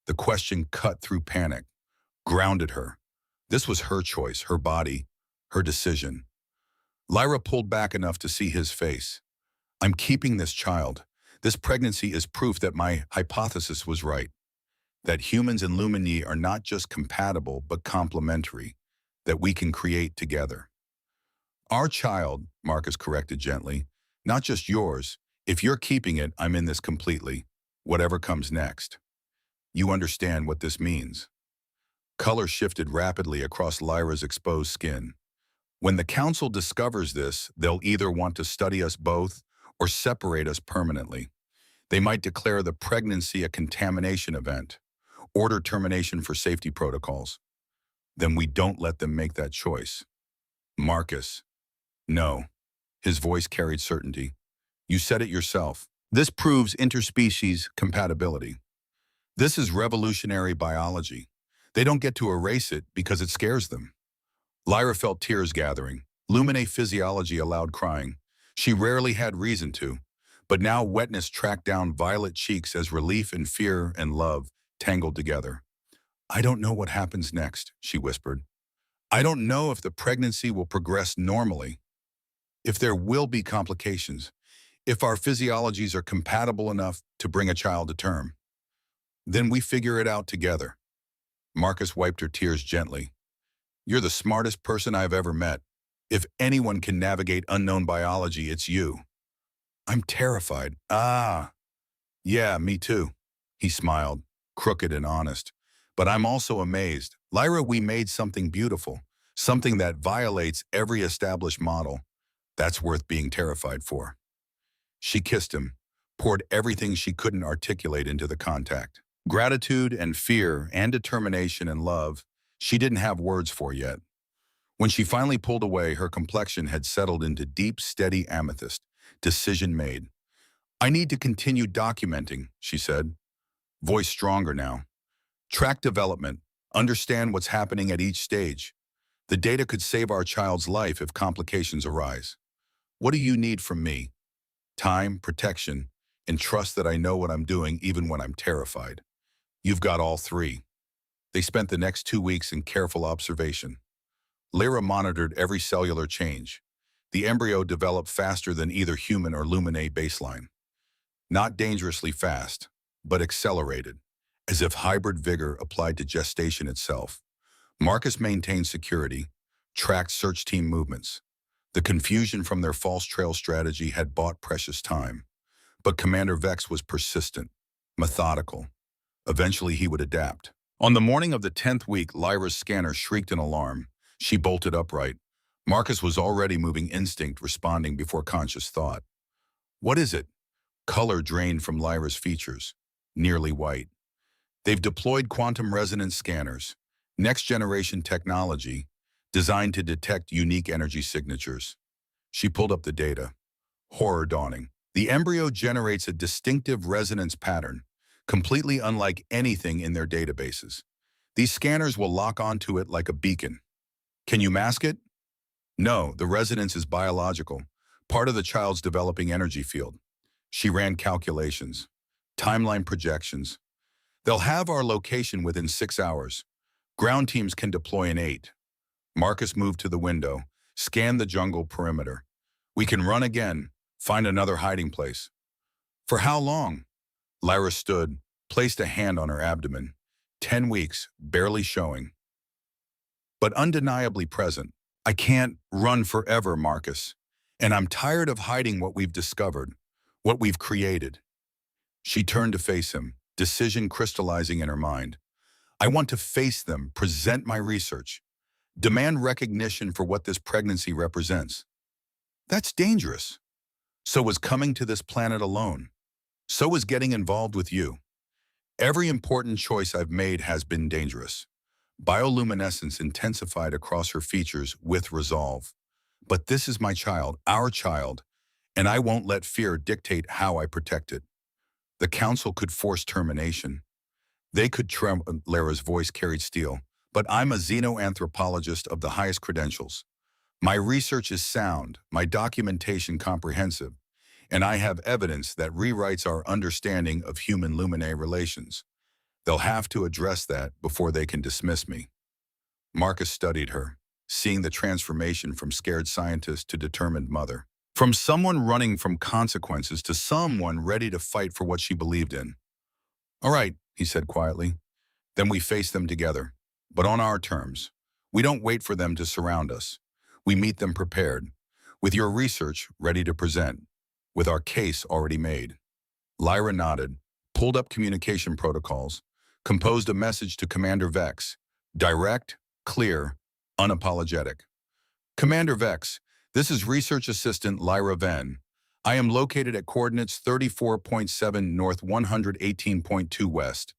The question cut through panic, grounded her. This was her choice, her body, her decision. Lyra pulled back enough to see his face. I'm keeping this child. This pregnancy is proof that my hypothesis was right. That humans and Lumini are not just compatible, but complementary, that we can create together. Our child, Marcus corrected gently, not just yours. If you're keeping it, I'm in this completely, whatever comes next. You understand what this means. Color shifted rapidly across Lyra's exposed skin. When the council discovers this, they'll either want to study us both or separate us permanently. They might declare the pregnancy a contamination event, order termination for safety protocols. Then we don't let them make that choice. Marcus. No. His voice carried certainty. You said it yourself. This proves interspecies compatibility. This is revolutionary biology. They don't get to erase it because it scares them. Lyra felt tears gathering. Lumine physiology allowed crying. She rarely had reason to, But now wetness tracked down violet cheeks as relief and fear and love tangled together. "I don't know what happens next," she whispered. "I don't know if the pregnancy will progress normally, if there will be complications, if our physiologies are compatible enough to bring a child to term. Then we figure it out together." Marcus wiped her tears gently. "You're the smartest person I've ever met. If anyone can navigate unknown biology, it's you." "I'm terrified." "Ah, yeah, me too." He smiled, crooked and honest. "But I'm also amazed. Lyra, we made something beautiful, something that violates every established model. That's worth being terrified for." She kissed him, poured everything she couldn't articulate into the contact. Gratitude and fear and determination and love she didn't have words for yet. When she finally pulled away, her complexion had settled into deep, steady amethyst. Decision made. "I need to continue documenting," she said, voice stronger now. "Track development, understand what's happening at each stage. The data could save our child's life if complications arise. What do you need from me? Time, protection, and trust that I know what I'm doing even when I'm terrified. You've got all three." They spent the next 2 weeks in careful observation. Lyra monitored every cellular change. The embryo developed faster than either human or Luminae baseline. Not dangerously fast, but accelerated, as if hybrid vigor applied to gestation itself. Marcus maintained security, tracked search team movements. The confusion from their false trail strategy had bought precious time. But Commander Vex was persistent, methodical. Eventually he would adapt. On the morning of the 10th week, Lyra's scanner shrieked in alarm. She bolted upright. Marcus was already moving instinct, responding before conscious thought. "What is it?" Color drained from Lyra's features, nearly white. "They've deployed quantum resonance scanners, next-generation technology, designed to detect unique energy signatures." She pulled up the data. Horror dawning. The embryo generates a distinctive resonance pattern, completely unlike anything in their databases. These scanners will lock onto it like a beacon. "Can you mask it?" "No, the resonance is biological, part of the child's developing energy field." She ran calculations, timeline projections. "They'll have our location within 6 hours. Ground teams can deploy in 8. Marcus moved to the window, scanned the jungle perimeter. "We can run again, find another hiding place." "For how long?" Lyra stood, placed a hand on her abdomen. 10 weeks, barely showing, but undeniably present. "I can't run forever, Marcus. And I'm tired of hiding what we've discovered, what we've created." She turned to face him, decision crystallizing in her mind. "I want to face them, present my research, demand recognition for what this pregnancy represents." "That's dangerous." "So is coming to this planet alone. So is getting involved with you. Every important choice I've made has been dangerous." Bioluminescence intensified across her features with resolve. "But this is my child, our child, and I won't let fear dictate how I protect it." The council could force termination. They could tremble. Lyra's voice carried steel. "But I'm a xenoanthropologist of the highest credentials. My research is sound, my documentation comprehensive, and I have evidence that rewrites our understanding of human Luminae relations. They'll have to address that before they can dismiss me." Marcus studied her, seeing the transformation from scared scientist to determined mother. From someone running from consequences to someone ready to fight for what she believed in. "All right," he said quietly. "Then we face them together, but on our terms. We don't wait for them to surround us. We meet them prepared, with your research ready to present, with our case already made." Lyra nodded, pulled up communication protocols, composed a message to Commander Vex. Direct, clear, unapologetic. "Commander Vex, this is Research Assistant Lyra Venn. I am located at coordinates 34.7 north 118.2 west,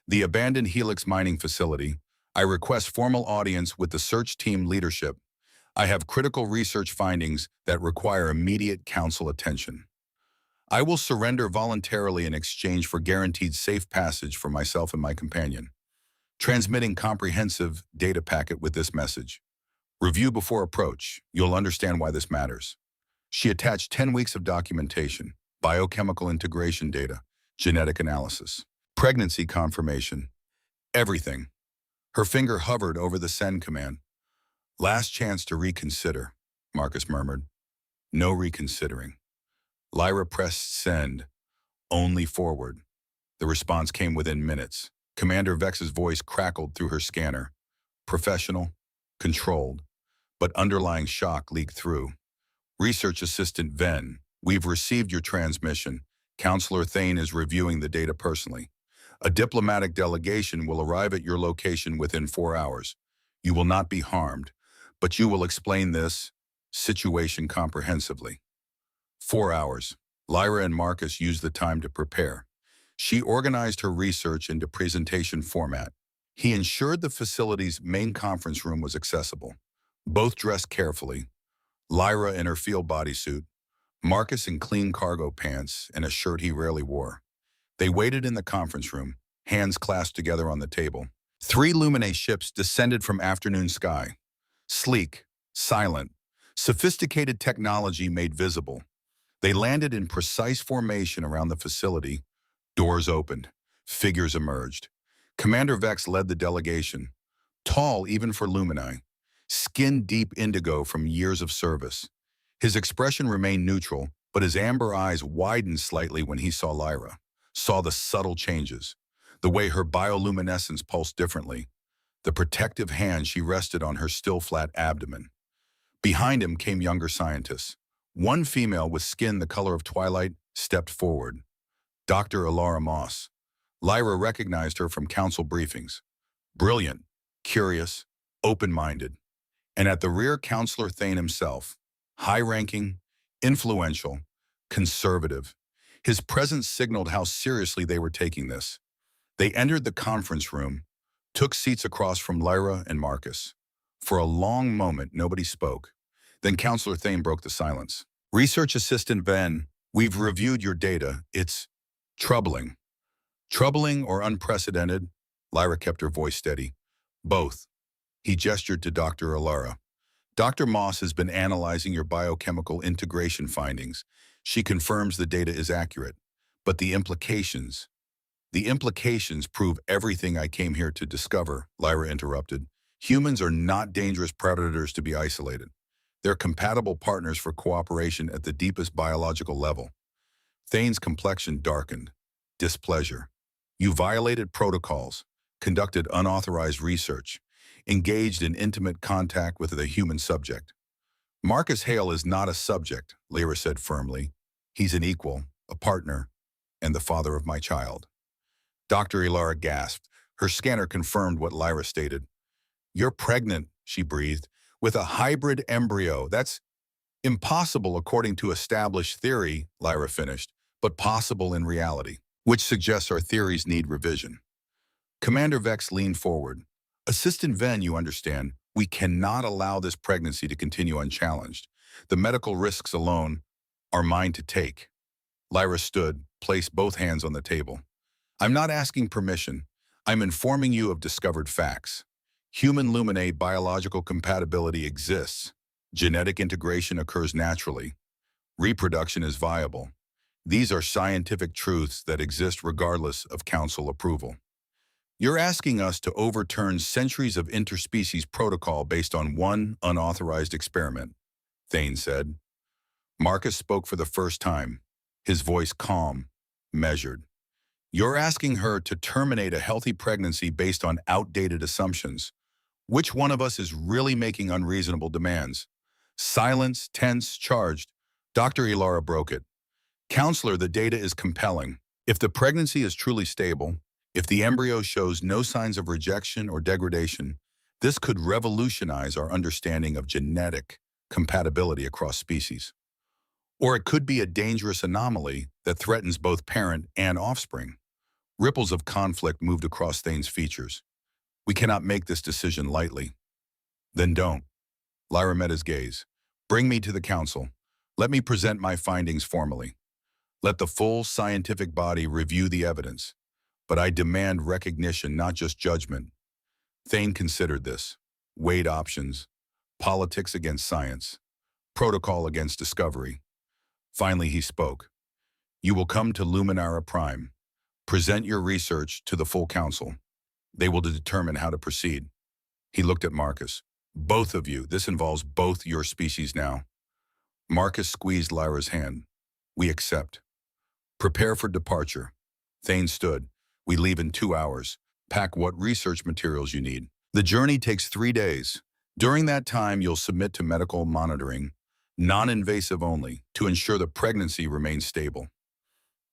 the abandoned Helix mining facility. I request formal audience with the search team leadership. I have critical research findings that require immediate council attention. I will surrender voluntarily in exchange for guaranteed safe passage for myself and my companion. Transmitting comprehensive data packet with this message. Review before approach. You'll understand why this matters." She attached 10 weeks of documentation. biochemical integration data, genetic analysis, pregnancy confirmation, everything. Her finger hovered over the send command. Last chance to reconsider, Marcus murmured. No reconsidering. Lyra pressed send, only forward. The response came within minutes. Commander Vex's voice crackled through her scanner. Professional, controlled, but underlying shock leaked through. Research Assistant Ven, we've received your transmission. Counselor Thane is reviewing the data personally. A diplomatic delegation will arrive at your location within 4 hours. You will not be harmed, but you will explain this situation comprehensively. 4 hours. Lyra and Marcus used the time to prepare. She organized her research into presentation format. He ensured the facility's main conference room was accessible. Both dressed carefully, Lyra in her field bodysuit, Marcus in clean cargo pants and a shirt he rarely wore. They waited in the conference room, hands clasped together on the table. 3 Luminae ships descended from afternoon sky. Sleek, silent, sophisticated technology made visible. They landed in precise formation around the facility. Doors opened. Figures emerged. Commander Vex led the delegation. Tall even for Luminae. Skin deep indigo from years of service. His expression remained neutral, but his amber eyes widened slightly when he saw Lyra. Saw the subtle changes. The way her bioluminescence pulsed differently. The protective hand she rested on her still flat abdomen. Behind him came younger scientists. One female with skin the color of twilight stepped forward. Dr. Ilara Moss. Lyra recognized her from council briefings. Brilliant, curious, open-minded. And at the rear, Counselor Thane himself. High-ranking, influential, conservative. His presence signaled how seriously they were taking this. They entered the conference room, took seats across from Lyra and Marcus. For a long moment, nobody spoke. Then Counselor Thane broke the silence. Research Assistant Ven, we've reviewed your data. It's troubling. Troubling or unprecedented? Lyra kept her voice steady. Both. He gestured to Dr. Ilara. Dr. Moss has been analyzing your biochemical integration findings. She confirms the data is accurate. But the implications prove everything I came here to discover, Lyra interrupted. Humans are not dangerous predators to be isolated. They're compatible partners for cooperation at the deepest biological level. Thane's complexion darkened. Displeasure. You violated protocols, conducted unauthorized research, engaged in intimate contact with the human subject. Marcus Hale is not a subject, Lyra said firmly. He's an equal, a partner, and the father of my child. Dr. Ilara gasped. Her scanner confirmed what Lyra stated. You're pregnant, she breathed, with a hybrid embryo. That's impossible according to established theory, Lyra finished, but possible in reality, which suggests our theories need revision. Commander Vex leaned forward. Assistant Ven, you understand, we cannot allow this pregnancy to continue unchallenged. The medical risks alone are mine to take. Lyra stood, placed both hands on the table. I'm not asking permission. I'm informing you of discovered facts. Human Luminae biological compatibility exists. Genetic integration occurs naturally. Reproduction is viable. These are scientific truths that exist regardless of council approval. You're asking us to overturn centuries of interspecies protocol based on one unauthorized experiment, Thane said. Marcus spoke for the first time, his voice calm, measured. You're asking her to terminate a healthy pregnancy based on outdated assumptions. Which one of us is really making unreasonable demands? Silence, tense, charged. Dr. Ilara broke it. Counselor, the data is compelling. If the pregnancy is truly stable, if the embryo shows no signs of rejection or degradation, this could revolutionize our understanding of genetic compatibility across species. Or it could be a dangerous anomaly that threatens both parent and offspring. Ripples of conflict moved across Thane's features. We cannot make this decision lightly. Then don't. Lyra met his gaze. Bring me to the council. Let me present my findings formally. Let the full scientific body review the evidence. But I demand recognition, not just judgment. Thane considered this. Weighed options. Politics against science. Protocol against discovery. Finally, he spoke. You will come to Luminara Prime. Present your research to the full council. They will determine how to proceed. He looked at Marcus. Both of you, this involves both your species now. Marcus squeezed Lyra's hand. We accept. Prepare for departure. Thane stood. We leave in 2 hours. Pack what research materials you need. The journey takes 3 days. During that time, you'll submit to medical monitoring, non-invasive only, to ensure the pregnancy remains stable.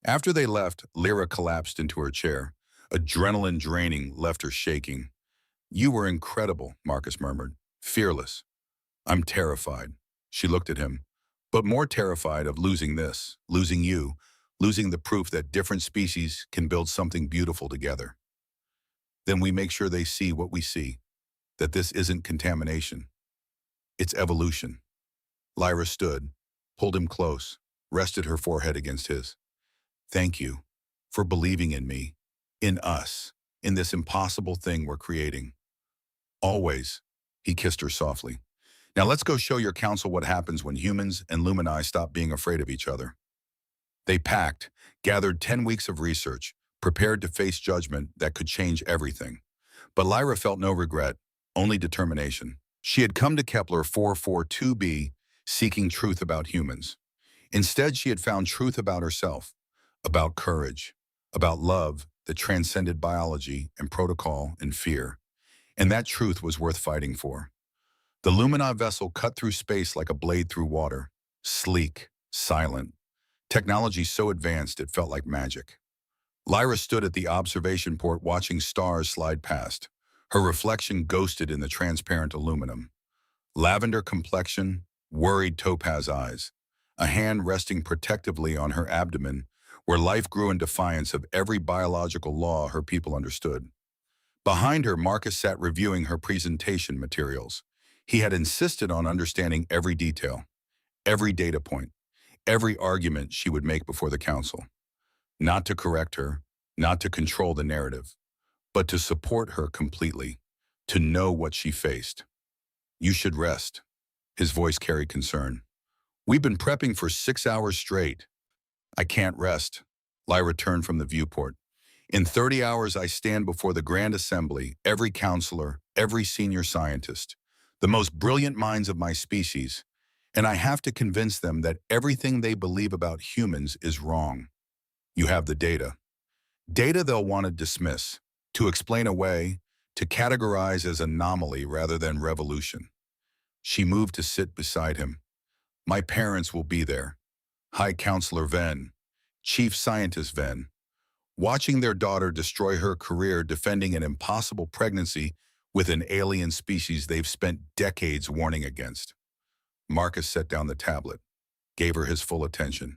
After they left, Lyra collapsed into her chair. Adrenaline draining left her shaking. You were incredible, Marcus murmured. Fearless. I'm terrified. She looked at him, but more terrified of losing this, losing you, losing the proof that different species can build something beautiful together. Then we make sure they see what we see, that this isn't contamination. It's evolution. Lyra stood, pulled him close, rested her forehead against his. Thank you for believing in me, in us, in this impossible thing we're creating. Always, he kissed her softly. Now let's go show your council what happens when humans and Lumini stop being afraid of each other. They packed, gathered 10 weeks of research, prepared to face judgment that could change everything. But Lyra felt no regret, only determination. She had come to Kepler 442b seeking truth about humans. Instead, she had found truth about herself, about courage, about love that transcended biology and protocol and fear. And that truth was worth fighting for. The Lumina vessel cut through space like a blade through water, sleek, silent. Technology so advanced it felt like magic. Lyra stood at the observation port watching stars slide past. Her reflection ghosted in the transparent aluminum. Lavender complexion, worried topaz eyes. A hand resting protectively on her abdomen, where life grew in defiance of every biological law her people understood. Behind her, Marcus sat reviewing her presentation materials. He had insisted on understanding every detail, every data point, every argument she would make before the council. Not to correct her, not to control the narrative, but to support her completely, to know what she faced. You should rest. His voice carried concern. We've been prepping for 6 hours straight. I can't rest. Lyra turned from the viewport. In 30 hours, I stand before the Grand Assembly, every counselor, every senior scientist, the most brilliant minds of my species, and I have to convince them that everything they believe about humans is wrong. You have the data. Data they'll want to dismiss, to explain away, to categorize as anomaly rather than revolution. She moved to sit beside him. My parents will be there. High Counselor Venn, Chief Scientist Venn, watching their daughter destroy her career defending an impossible pregnancy with an alien species they've spent decades warning against. Marcus set down the tablet, gave her his full attention.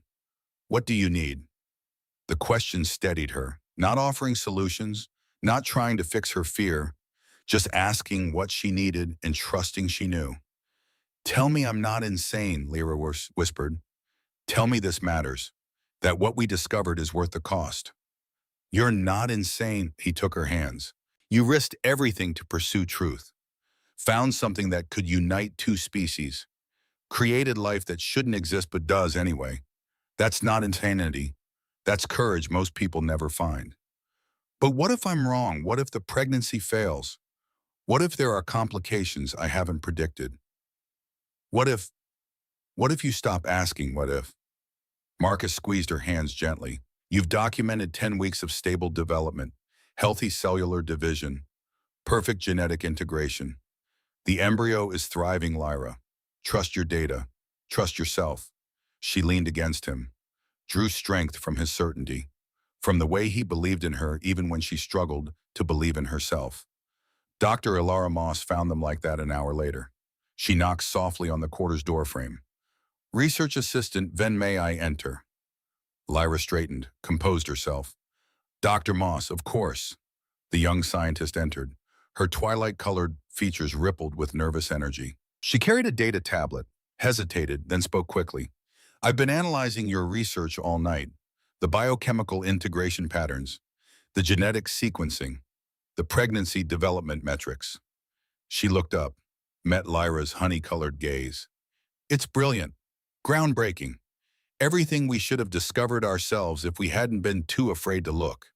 What do you need? The question steadied her, not offering solutions, not trying to fix her fear, just asking what she needed and trusting she knew. Tell me I'm not insane, Lyra whispered. Tell me this matters, that what we discovered is worth the cost. You're not insane, he took her hands. You risked everything to pursue truth. Found something that could unite two species. Created life that shouldn't exist but does anyway. That's not insanity. That's courage most people never find. But what if I'm wrong? What if the pregnancy fails? What if there are complications I haven't predicted? What if you stop asking what if? Marcus squeezed her hands gently. You've documented 10 weeks of stable development, healthy cellular division, perfect genetic integration. The embryo is thriving, Lyra. Trust your data. Trust yourself. She leaned against him, drew strength from his certainty, from the way he believed in her even when she struggled to believe in herself. Dr. Ilara Moss found them like that an hour later. She knocked softly on the quarter's doorframe. Research assistant, Venn, may I enter? Lyra straightened, composed herself. Dr. Moss, of course. The young scientist entered. Her twilight-colored features rippled with nervous energy. She carried a data tablet, hesitated, then spoke quickly. I've been analyzing your research all night. The biochemical integration patterns, the genetic sequencing, the pregnancy development metrics. She looked up, met Lyra's honey-colored gaze. It's brilliant, groundbreaking. Everything we should have discovered ourselves if we hadn't been too afraid to look.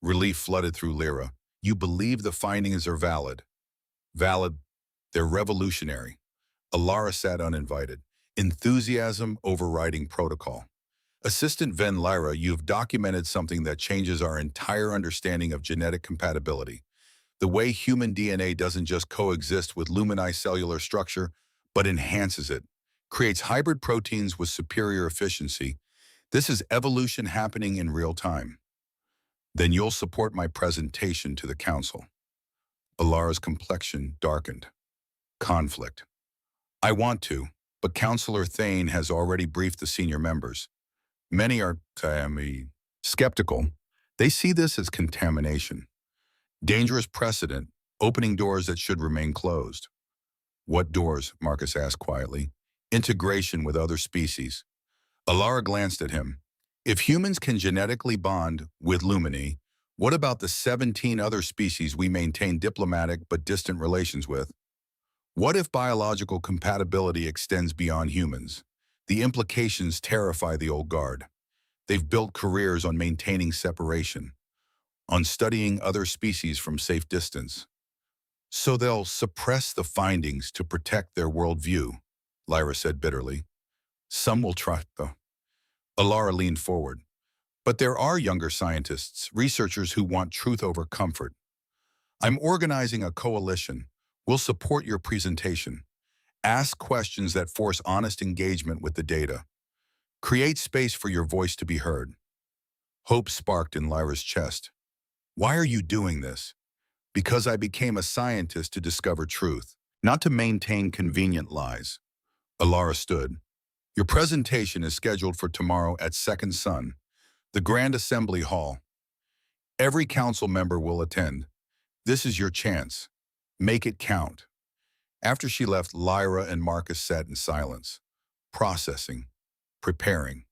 Relief flooded through Lyra. You believe the findings are valid. Valid. They're revolutionary. Alara sat uninvited. Enthusiasm overriding protocol. Assistant Ven Lyra, you've documented something that changes our entire understanding of genetic compatibility. The way human DNA doesn't just coexist with luminicellular structure, but enhances it, creates hybrid proteins with superior efficiency. This is evolution happening in real time. Then you'll support my presentation to the council. Alara's complexion darkened. Conflict. I want to, but Councillor Thane has already briefed the senior members. Many are skeptical. They see this as contamination. Dangerous precedent, opening doors that should remain closed. What doors? Marcus asked quietly. Integration with other species. Alara glanced at him. If humans can genetically bond with Lumini, what about the 17 other species we maintain diplomatic but distant relations with? What if biological compatibility extends beyond humans? The implications terrify the old guard. They've built careers on maintaining separation, on studying other species from safe distance. So they'll suppress the findings to protect their worldview, Lyra said bitterly. Some will try, though. Alara leaned forward. But there are younger scientists, researchers who want truth over comfort. I'm organizing a coalition. We'll support your presentation. Ask questions that force honest engagement with the data. Create space for your voice to be heard. Hope sparked in Lyra's chest. Why are you doing this? Because I became a scientist to discover truth, not to maintain convenient lies. Alara stood. Your presentation is scheduled for tomorrow at Second Sun, the Grand Assembly Hall. Every council member will attend. This is your chance. Make it count. After she left, Lyra and Marcus sat in silence, processing, preparing.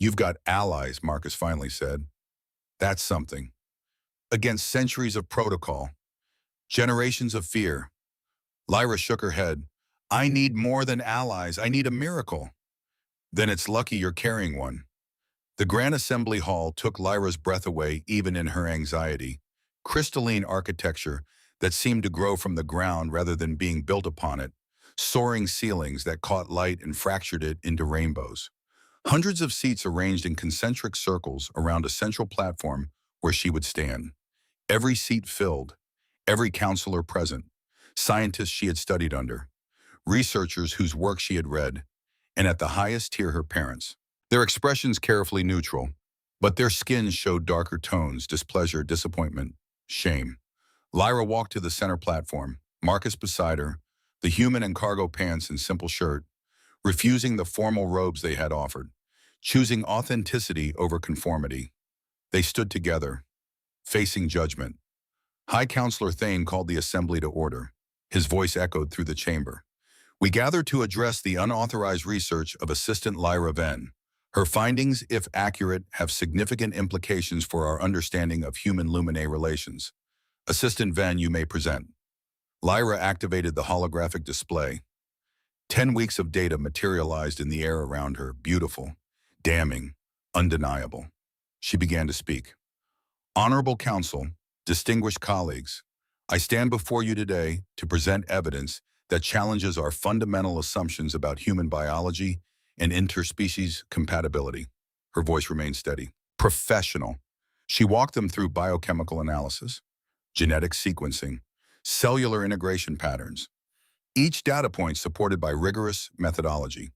You've got allies, Marcus finally said. That's something. Against centuries of protocol, generations of fear. Lyra shook her head. I need more than allies. I need a miracle. Then it's lucky you're carrying one. The Grand Assembly Hall took Lyra's breath away even in her anxiety. Crystalline architecture that seemed to grow from the ground rather than being built upon it. Soaring ceilings that caught light and fractured it into rainbows. Hundreds of seats arranged in concentric circles around a central platform where she would stand. Every seat filled, every counselor present, scientists she had studied under, researchers whose work she had read, and at the highest tier her parents. Their expressions carefully neutral, but their skins showed darker tones, displeasure, disappointment, shame. Lyra walked to the center platform, Marcus beside her, the human and cargo pants and simple shirt, refusing the formal robes they had offered, choosing authenticity over conformity. They stood together, facing judgment. High Counselor Thane called the assembly to order. His voice echoed through the chamber. We gather to address the unauthorized research of Assistant Lyra Venn. Her findings, if accurate, have significant implications for our understanding of human-Lumine relations. Assistant Venn, you may present. Lyra activated the holographic display. 10 weeks of data materialized in the air around her, beautiful, damning, undeniable. She began to speak. Honorable Council, distinguished colleagues, I stand before you today to present evidence that challenges our fundamental assumptions about human biology and interspecies compatibility. Her voice remained steady. Professional. She walked them through biochemical analysis, genetic sequencing, cellular integration patterns. Each data point supported by rigorous methodology.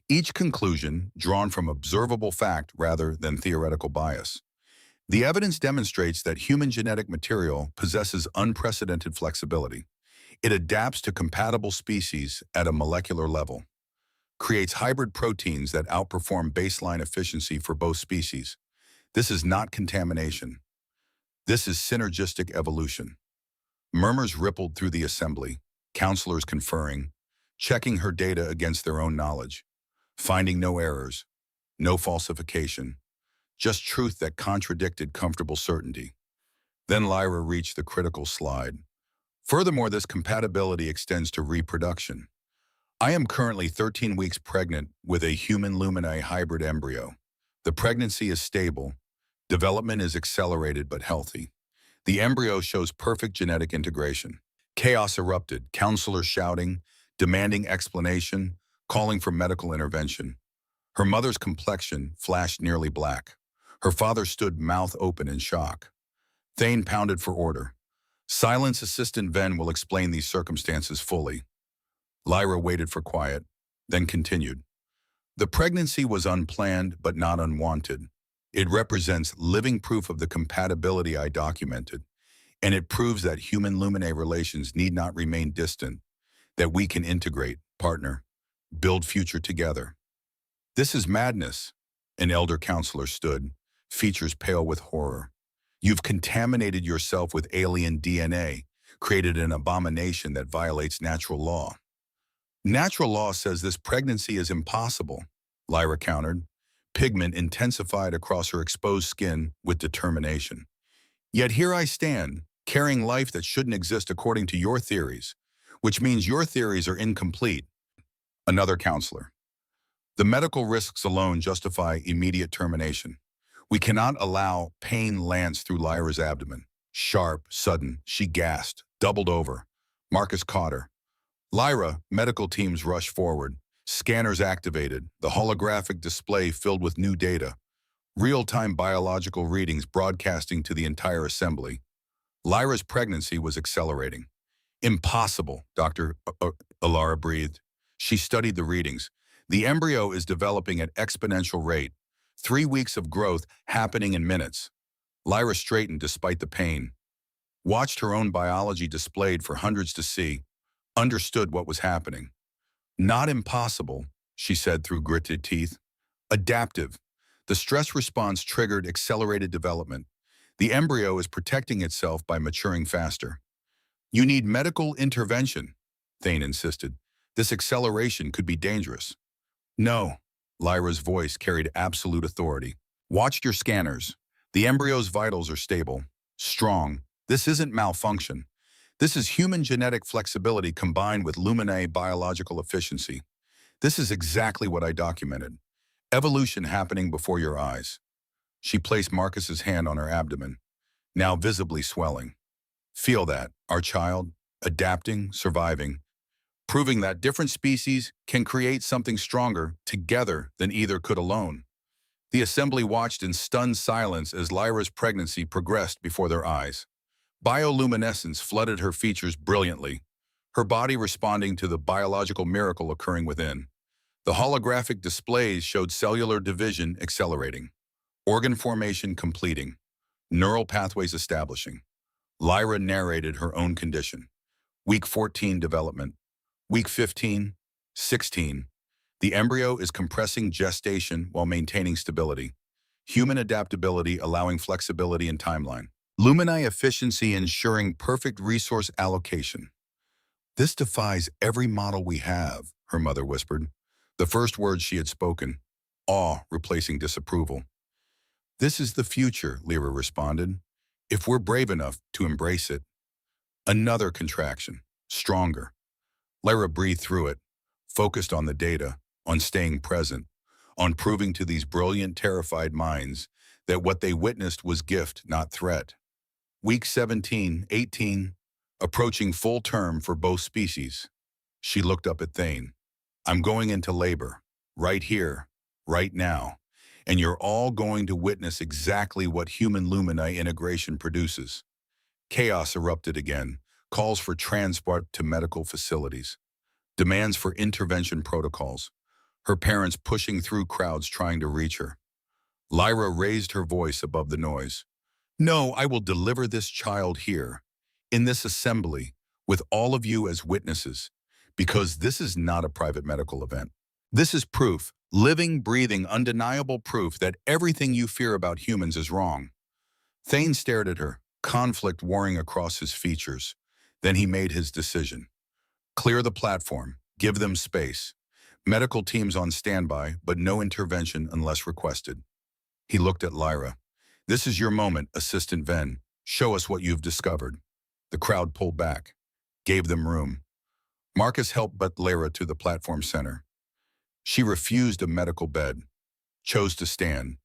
Each conclusion drawn from observable fact rather than theoretical bias. The evidence demonstrates that human genetic material possesses unprecedented flexibility. It adapts to compatible species at a molecular level, creates hybrid proteins that outperform baseline efficiency for both species. This is not contamination. This is synergistic evolution. Murmurs rippled through the assembly, counselors conferring, checking her data against their own knowledge, finding no errors, no falsification, just truth that contradicted comfortable certainty. Then Lyra reached the critical slide. Furthermore, this compatibility extends to reproduction. I am currently 13 weeks pregnant with a human Lumini hybrid embryo. The pregnancy is stable. Development is accelerated but healthy. The embryo shows perfect genetic integration. Chaos erupted, counselors shouting, demanding explanation, calling for medical intervention. Her mother's complexion flashed nearly black. Her father stood mouth open in shock. Thane pounded for order. Silence, Assistant Ven will explain these circumstances fully. Lyra waited for quiet, then continued. The pregnancy was unplanned but not unwanted. It represents living proof of the compatibility I documented, and it proves that human-Lumine relations need not remain distant, that we can integrate, partner, build future together. This is madness, an elder counselor stood, features pale with horror. You've contaminated yourself with alien DNA, created an abomination that violates natural law. Natural law says this pregnancy is impossible, Lyra countered. Pigment intensified across her exposed skin with determination. Yet here I stand, carrying life that shouldn't exist according to your theories, which means your theories are incomplete. Another counselor. The medical risks alone justify immediate termination. We cannot allow pain lance through Lyra's abdomen. Sharp, sudden, she gasped, doubled over. Marcus caught her. Lyra, medical teams rushed forward. Scanners activated, the holographic display filled with new data. Real-time biological readings broadcasting to the entire assembly. Lyra's pregnancy was accelerating. Impossible, Dr. Alara breathed. She studied the readings. The embryo is developing at exponential rate. 3 weeks of growth happening in minutes. Lyra straightened despite the pain. Watched her own biology displayed for hundreds to see. Understood what was happening. Not impossible, she said through gritted teeth. Adaptive. The stress response triggered accelerated development. The embryo is protecting itself by maturing faster. You need medical intervention, Thane insisted. This acceleration could be dangerous. No, Lyra's voice carried absolute authority. Watch your scanners. The embryo's vitals are stable, strong. This isn't malfunction. This is human genetic flexibility combined with Lumine biological efficiency. This is exactly what I documented. Evolution happening before your eyes. She placed Marcus's hand on her abdomen, now visibly swelling. Feel that, our child, adapting, surviving, proving that different species can create something stronger together than either could alone. The assembly watched in stunned silence as Lyra's pregnancy progressed before their eyes. Bioluminescence flooded her features brilliantly, her body responding to the biological miracle occurring within. The holographic displays showed cellular division accelerating, organ formation completing, neural pathways establishing. Lyra narrated her own condition. Week 14 development. Week 15, 16. The embryo is compressing gestation while maintaining stability. Human adaptability allowing flexibility and timeline. Lumini efficiency ensuring perfect resource allocation. This defies every model we have, her mother whispered. The first words she had spoken, awe replacing disapproval. This is the future, Lyra responded, if we're brave enough to embrace it. Another contraction, stronger. Lyra breathed through it, focused on the data, on staying present, on proving to these brilliant, terrified minds that what they witnessed was gift, not threat. Week 17, 18, approaching full term for both species. She looked up at Thane. I'm going into labor, right here, right now, and you're all going to witness exactly what human Lumini integration produces. Chaos erupted again, calls for transport to medical facilities, demands for intervention protocols, her parents pushing through crowds trying to reach her. Lyra raised her voice above the noise. No, I will deliver this child here, in this assembly, with all of you as witnesses, because this is not a private medical event. This is proof, living, breathing, undeniable proof that everything you fear about humans is wrong. Thane stared at her, conflict warring across his features. Then he made his decision. Clear the platform, give them space. Medical teams on standby, but no intervention unless requested. He looked at Lyra. This is your moment, Assistant Ven. Show us what you've discovered. The crowd pulled back, gave them room. Marcus helped but Lyra to the platform center. She refused a medical bed, chose to stand,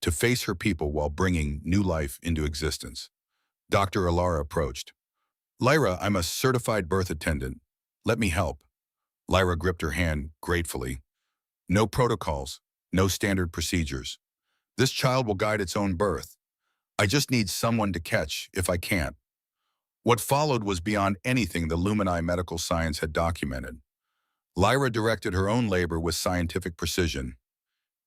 to face her people while bringing new life into existence. Dr. Alara approached. Lyra, I'm a certified birth attendant. Let me help. Lyra gripped her hand gratefully. No protocols, no standard procedures. This child will guide its own birth. I just need someone to catch if I can't. What followed was beyond anything the Lumini medical science had documented. Lyra directed her own labor with scientific precision,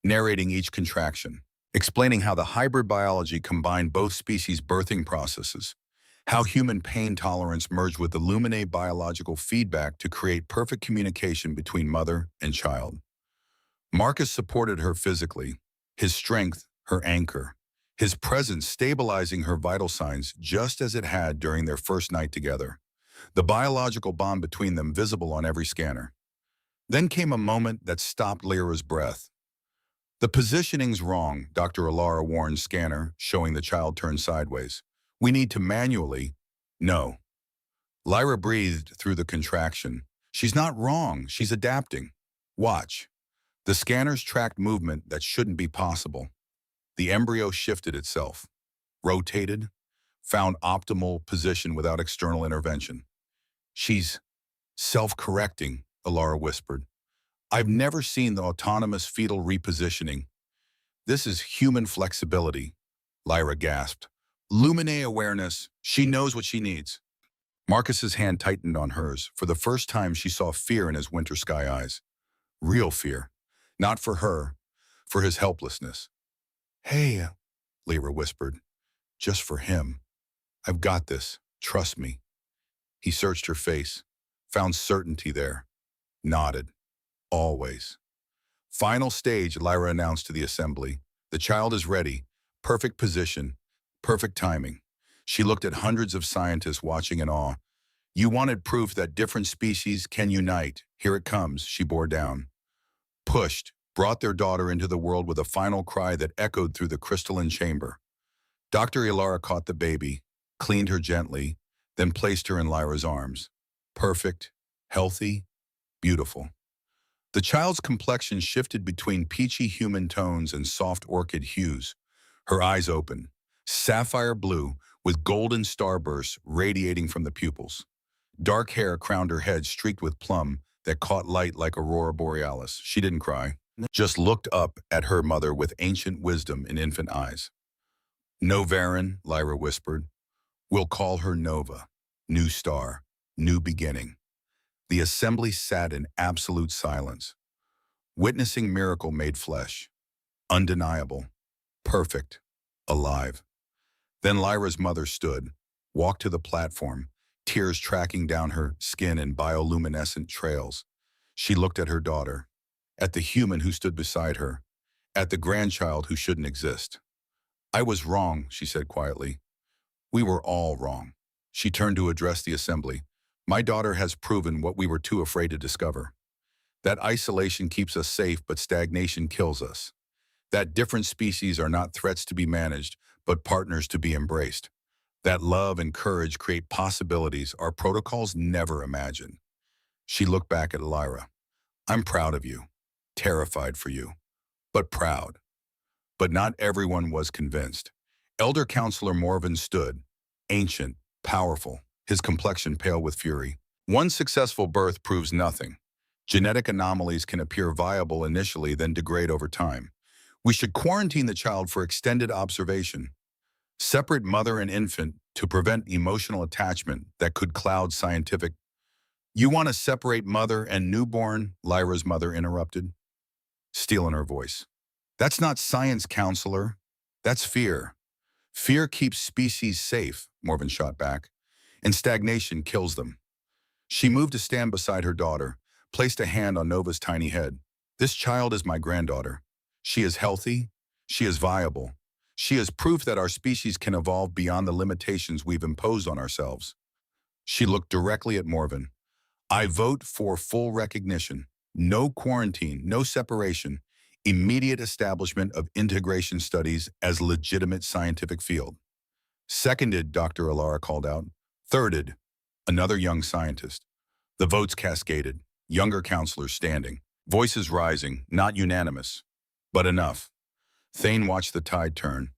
narrating each contraction, explaining how the hybrid biology combined both species' birthing processes, how human pain tolerance merged with the Lumine biological feedback to create perfect communication between mother and child. Marcus supported her physically, his strength, her anchor, his presence stabilizing her vital signs just as it had during their first night together, the biological bond between them visible on every scanner. Then came a moment that stopped Lyra's breath. The positioning's wrong, Dr. Alara warned scanner, showing the child turn sideways. We need to manually. No. Lyra breathed through the contraction. She's not wrong, she's adapting. Watch. The scanners tracked movement that shouldn't be possible. The embryo shifted itself, rotated, found optimal position without external intervention. She's self-correcting, Alara whispered. I've never seen the autonomous fetal repositioning. This is human flexibility, Lyra gasped. Lumine awareness, she knows what she needs. Marcus's hand tightened on hers. For the first time, she saw fear in his winter sky eyes. Real fear. Not for her, for his helplessness. Hey, Lyra whispered. Just for him. I've got this. Trust me. He searched her face, found certainty there, nodded. Always. Final stage, Lyra announced to the assembly. The child is ready. Perfect position. Perfect timing. She looked at hundreds of scientists watching in awe. You wanted proof that different species can unite. Here it comes, she bore down. Pushed, brought their daughter into the world with a final cry that echoed through the crystalline chamber. Dr. Ilara caught the baby, cleaned her gently, then placed her in Lyra's arms. Perfect, healthy, beautiful. The child's complexion shifted between peachy human tones and soft orchid hues. Her eyes open, sapphire blue with golden starbursts radiating from the pupils. Dark hair crowned her head streaked with plum that caught light like aurora borealis. She didn't cry, just looked up at her mother with ancient wisdom in infant eyes. No Varen, Lyra whispered. We'll call her Nova, new star, new beginning. The assembly sat in absolute silence, witnessing miracle made flesh, undeniable, perfect, alive. Then Lyra's mother stood, walked to the platform, tears tracking down her skin in bioluminescent trails. She looked at her daughter, at the human who stood beside her, at the grandchild who shouldn't exist. I was wrong, she said quietly. We were all wrong. She turned to address the assembly. My daughter has proven what we were too afraid to discover. That isolation keeps us safe, but stagnation kills us. That different species are not threats to be managed, but partners to be embraced. That love and courage create possibilities our protocols never imagined. She looked back at Lyra. I'm proud of you, terrified for you, but proud. But not everyone was convinced. Elder Counselor Morven stood, ancient, powerful, his complexion pale with fury. One successful birth proves nothing. Genetic anomalies can appear viable initially, then degrade over time. We should quarantine the child for extended observation. Separate mother and infant to prevent emotional attachment that could cloud scientific. You want to separate mother and newborn? Lyra's mother interrupted, steel in her voice. That's not science, counselor. That's fear. Fear keeps species safe, Morven shot back, and stagnation kills them. She moved to stand beside her daughter, placed a hand on Nova's tiny head. This child is my granddaughter. She is healthy. She is viable. She is proof that our species can evolve beyond the limitations we've imposed on ourselves. She looked directly at Morven. I vote for full recognition. No quarantine, no separation. Immediate establishment of integration studies as legitimate scientific field. Seconded, Dr. Alara called out. Thirded, another young scientist. The votes cascaded, younger counselors standing, voices rising, not unanimous, but enough. Thane watched the tide turn,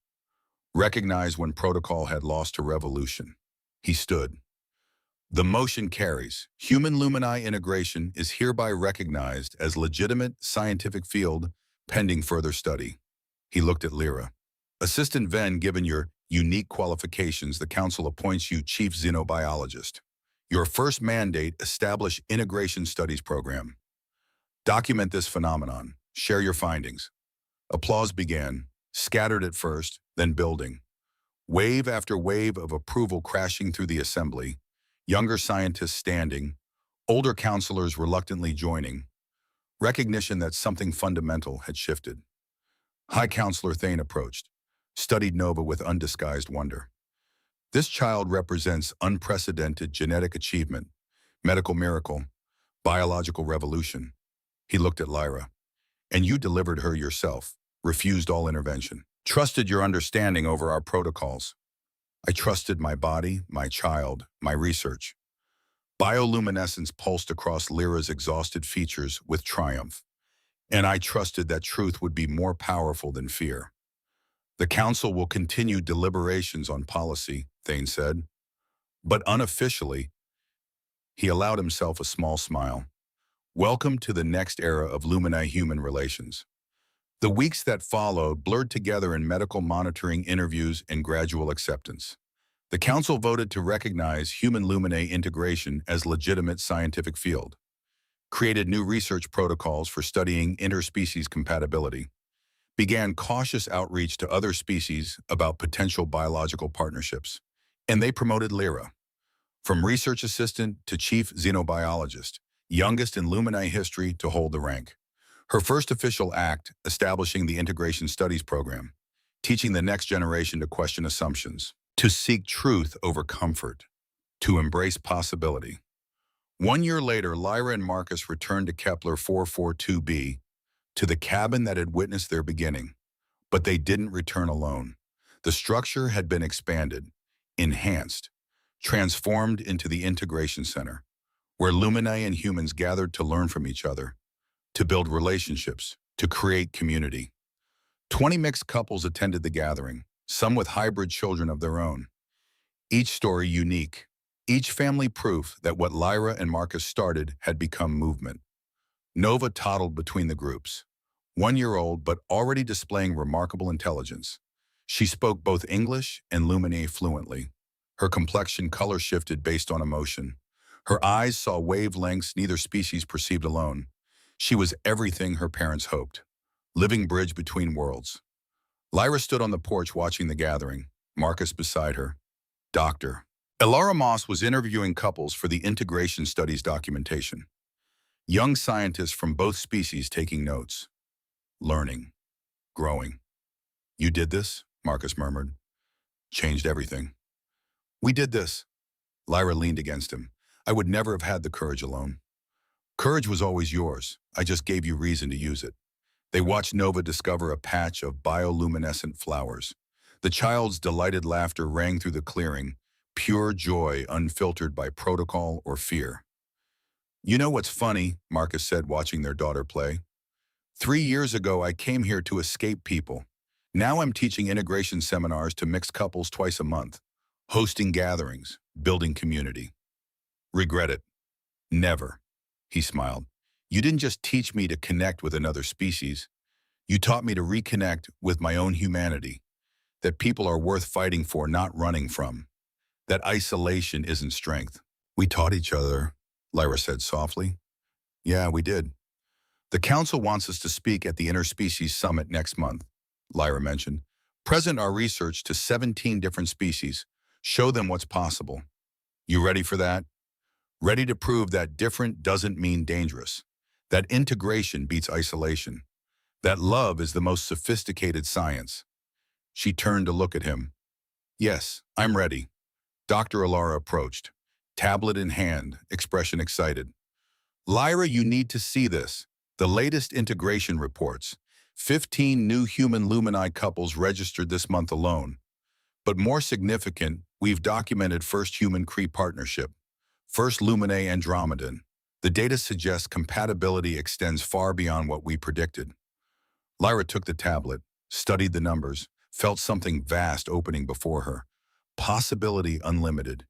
recognized when protocol had lost to revolution. He stood. The motion carries. Human Lumini integration is hereby recognized as legitimate scientific field pending further study. He looked at Lyra. Assistant Ven, given your unique qualifications, the council appoints you chief xenobiologist. Your first mandate, establish integration studies program. Document this phenomenon. Share your findings. Applause began, scattered at first, then building. Wave after wave of approval crashing through the assembly, younger scientists standing, older counselors reluctantly joining, recognition that something fundamental had shifted. High Counselor Thane approached, studied Nova with undisguised wonder. This child represents unprecedented genetic achievement, medical miracle, biological revolution. He looked at Lyra. And you delivered her yourself, refused all intervention, trusted your understanding over our protocols. I trusted my body, my child, my research. Bioluminescence pulsed across Lyra's exhausted features with triumph, and I trusted that truth would be more powerful than fear. The council will continue deliberations on policy, Thane said. But unofficially, he allowed himself a small smile. Welcome to the next era of Lumini-human relations. The weeks that followed blurred together in medical monitoring, interviews, and gradual acceptance. The council voted to recognize human Lumini integration as legitimate scientific field, created new research protocols for studying interspecies compatibility, began cautious outreach to other species about potential biological partnerships, and they promoted Lyra, from research assistant to chief xenobiologist, youngest in Lumini history to hold the rank. Her first official act, establishing the Integration Studies Program, teaching the next generation to question assumptions, to seek truth over comfort, to embrace possibility. 1 year later, Lyra and Marcus returned to Kepler 442b, to the cabin that had witnessed their beginning. But they didn't return alone. The structure had been expanded, enhanced, transformed into the Integration Center, where Lumini and humans gathered to learn from each other, to build relationships, to create community. 20 mixed couples attended the gathering, some with hybrid children of their own. Each story unique, each family proof that what Lyra and Marcus started had become movement. Nova toddled between the groups, 1 year old but already displaying remarkable intelligence. She spoke both English and Lumini fluently. Her complexion color shifted based on emotion. Her eyes saw wavelengths neither species perceived alone. She was everything her parents hoped, living bridge between worlds. Lyra stood on the porch watching the gathering, Marcus beside her. Doctor. Elara Moss was interviewing couples for the Integration Studies documentation. Young scientists from both species taking notes. Learning. Growing. You did this? Marcus murmured. Changed everything. We did this. Lyra leaned against him. I would never have had the courage alone. Courage was always yours. I just gave you reason to use it. They watched Nova discover a patch of bioluminescent flowers. The child's delighted laughter rang through the clearing, pure joy unfiltered by protocol or fear. You know what's funny, Marcus said watching their daughter play. 3 years ago, I came here to escape people. Now I'm teaching integration seminars to mixed couples twice a month, hosting gatherings, building community. Regret it? Never. He smiled. You didn't just teach me to connect with another species. You taught me to reconnect with my own humanity, that people are worth fighting for, not running from, that isolation isn't strength. We taught each other, Lyra said softly. Yeah, we did. The council wants us to speak at the Interspecies Summit next month, Lyra mentioned. Present our research to 17 different species. Show them what's possible. You ready for that? Ready to prove that different doesn't mean dangerous, that integration beats isolation, that love is the most sophisticated science. She turned to look at him. Yes, I'm ready. Dr. Elara approached, tablet in hand, expression excited. Lyra, you need to see this. The latest integration reports. 15 new human Lumini couples registered this month alone. But more significant, we've documented first human-Cree partnership, first Lumini Andromedan. The data suggests compatibility extends far beyond what we predicted. Lyra took the tablet, studied the numbers, felt something vast opening before her. Possibility unlimited,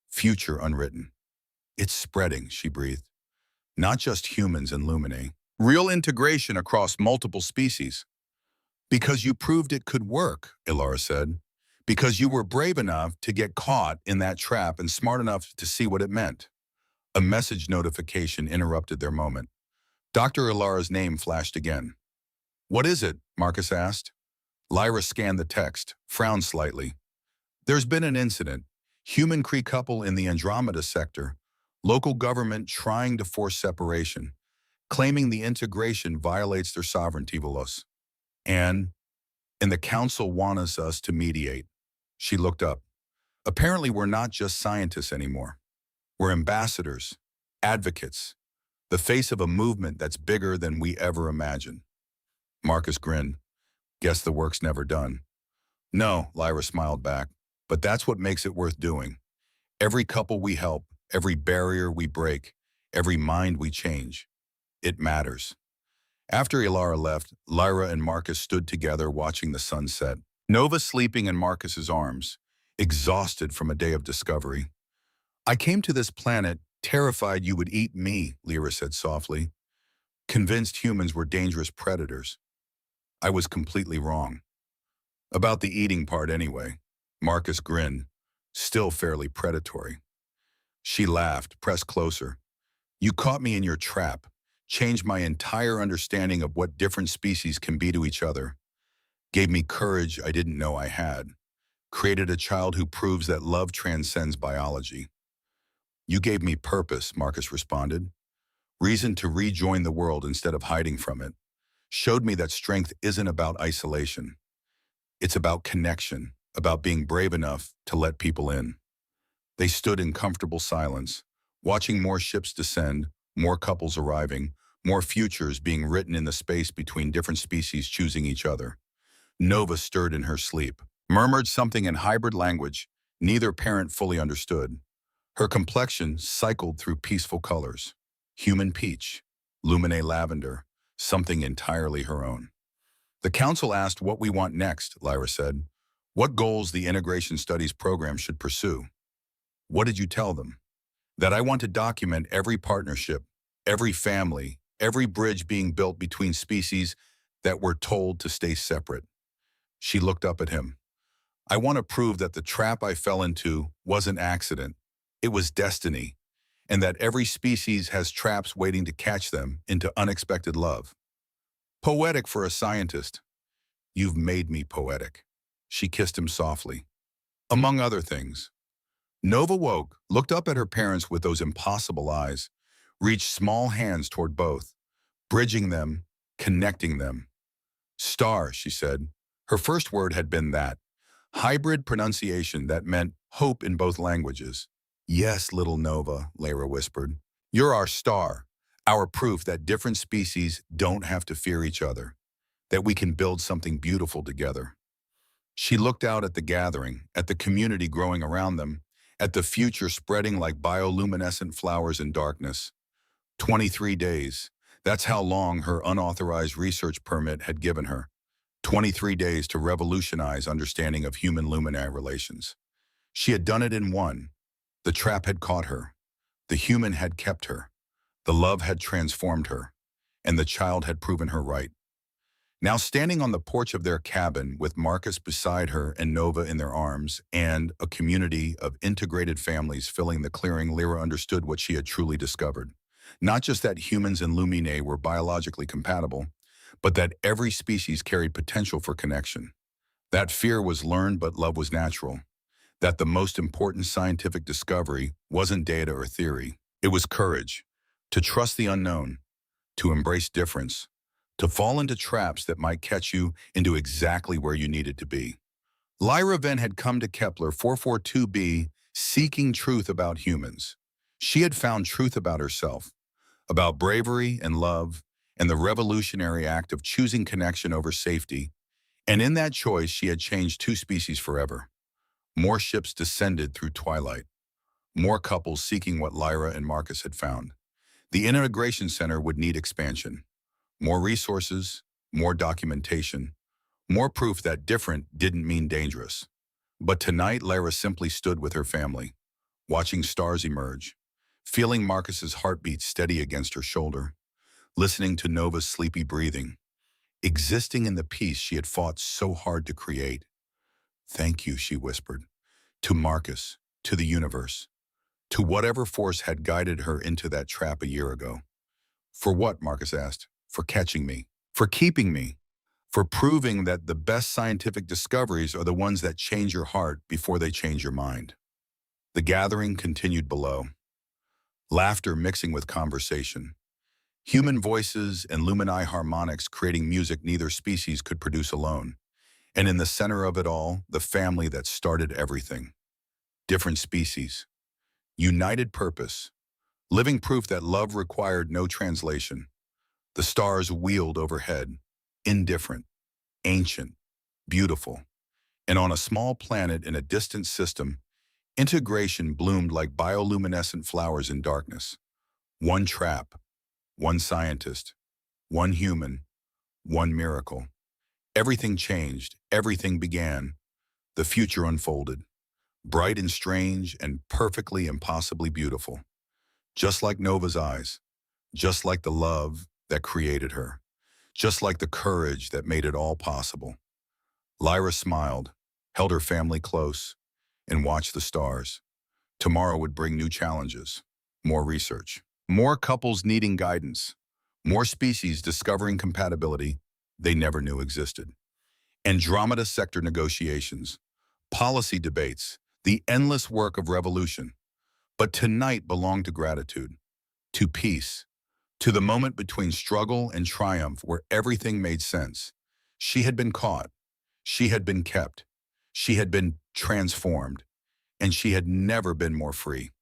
future unwritten. It's spreading, she breathed. Not just humans and Luminae. Real integration across multiple species. Because you proved it could work, Ilara said. Because you were brave enough to get caught in that trap and smart enough to see what it meant. A message notification interrupted their moment. Dr. Ilara's name flashed again. What is it? Marcus asked. Lyra scanned the text, frowned slightly. There's been an incident. Human Cree couple in the Andromeda sector. Local government trying to force separation, claiming the integration violates their sovereignty, Velos. And the council wants us to mediate. She looked up. Apparently we're not just scientists anymore. We're ambassadors, advocates, the face of a movement that's bigger than we ever imagined. Marcus grinned. Guess the work's never done. No, Lyra smiled back, but that's what makes it worth doing. Every couple we help, every barrier we break, every mind we change. It matters. After Ilara left, Lyra and Marcus stood together watching the sun set. Nova sleeping in Marcus's arms, exhausted from a day of discovery. I came to this planet terrified you would eat me, Lyra said softly. Convinced humans were dangerous predators. I was completely wrong. About the eating part anyway. Marcus grinned, still fairly predatory. She laughed, pressed closer. You caught me in your trap, changed my entire understanding of what different species can be to each other. Gave me courage I didn't know I had. Created a child who proves that love transcends biology. You gave me purpose, Marcus responded. Reason to rejoin the world instead of hiding from it. Showed me that strength isn't about isolation. It's about connection, about being brave enough to let people in. They stood in comfortable silence, watching more ships descend, more couples arriving, more futures being written in the space between different species choosing each other. Nova stirred in her sleep, murmured something in hybrid language neither parent fully understood. Her complexion cycled through peaceful colors. Human peach, Luminae lavender, something entirely her own. The council asked what we want next, Lyra said. What goals the integration studies program should pursue. What did you tell them? That I want to document every partnership, every family, every bridge being built between species that were told to stay separate. She looked up at him. I want to prove that the trap I fell into was an accident. It was destiny, and that every species has traps waiting to catch them into unexpected love. Poetic for a scientist. You've made me poetic. She kissed him softly. Among other things. Nova woke, looked up at her parents with those impossible eyes, reached small hands toward both, bridging them, connecting them. Star, she said. Her first word had been that. Hybrid pronunciation that meant hope in both languages. Yes, little Nova, Lyra whispered. You're our star, our proof that different species don't have to fear each other, that we can build something beautiful together. She looked out at the gathering, at the community growing around them, at the future spreading like bioluminescent flowers in darkness. 23 days. That's how long her unauthorized research permit had given her. 23 days to revolutionize understanding of human-luminary relations. She had done it in one. The trap had caught her. The human had kept her. The love had transformed her. And the child had proven her right. Now standing on the porch of their cabin with Marcus beside her and Nova in their arms and a community of integrated families filling the clearing, Lyra understood what she had truly discovered. Not just that humans and Luminae were biologically compatible, but that every species carried potential for connection. That fear was learned, but love was natural. That the most important scientific discovery wasn't data or theory. It was courage. To trust the unknown. To embrace difference. To fall into traps that might catch you into exactly where you needed to be. Lyra Venn had come to Kepler 442b seeking truth about humans. She had found truth about herself, about bravery and love, and the revolutionary act of choosing connection over safety. And in that choice, she had changed two species forever. More ships descended through twilight. More couples seeking what Lyra and Marcus had found. The Integration Center would need expansion. More resources, more documentation, more proof that different didn't mean dangerous. But tonight, Lara simply stood with her family, watching stars emerge, feeling Marcus's heartbeat steady against her shoulder, listening to Nova's sleepy breathing, existing in the peace she had fought so hard to create. "Thank you," she whispered, to Marcus, to the universe, to whatever force had guided her into that trap a year ago. "For what?" Marcus asked. "For catching me. For keeping me. For proving that the best scientific discoveries are the ones that change your heart before they change your mind." The gathering continued below, laughter mixing with conversation, human voices and lumini harmonics creating music neither species could produce alone. And in the center of it all, the family that started everything. Different species, united purpose, living proof that love required no translation. The stars wheeled overhead, indifferent, ancient, beautiful. And on a small planet in a distant system, integration bloomed like bioluminescent flowers in darkness. One trap, one scientist, one human, one miracle. Everything changed, everything began. The future unfolded, bright and strange and perfectly impossibly beautiful. Just like Nova's eyes, just like the love that created her, just like the courage that made it all possible. Lyra smiled, held her family close, and watched the stars. Tomorrow would bring new challenges, more research, more couples needing guidance, more species discovering compatibility they never knew existed. Andromeda sector negotiations, policy debates, the endless work of revolution. But tonight belonged to gratitude, to peace, to the moment between struggle and triumph where everything made sense. She had been caught, she had been kept, she had been transformed, and she had never been more free.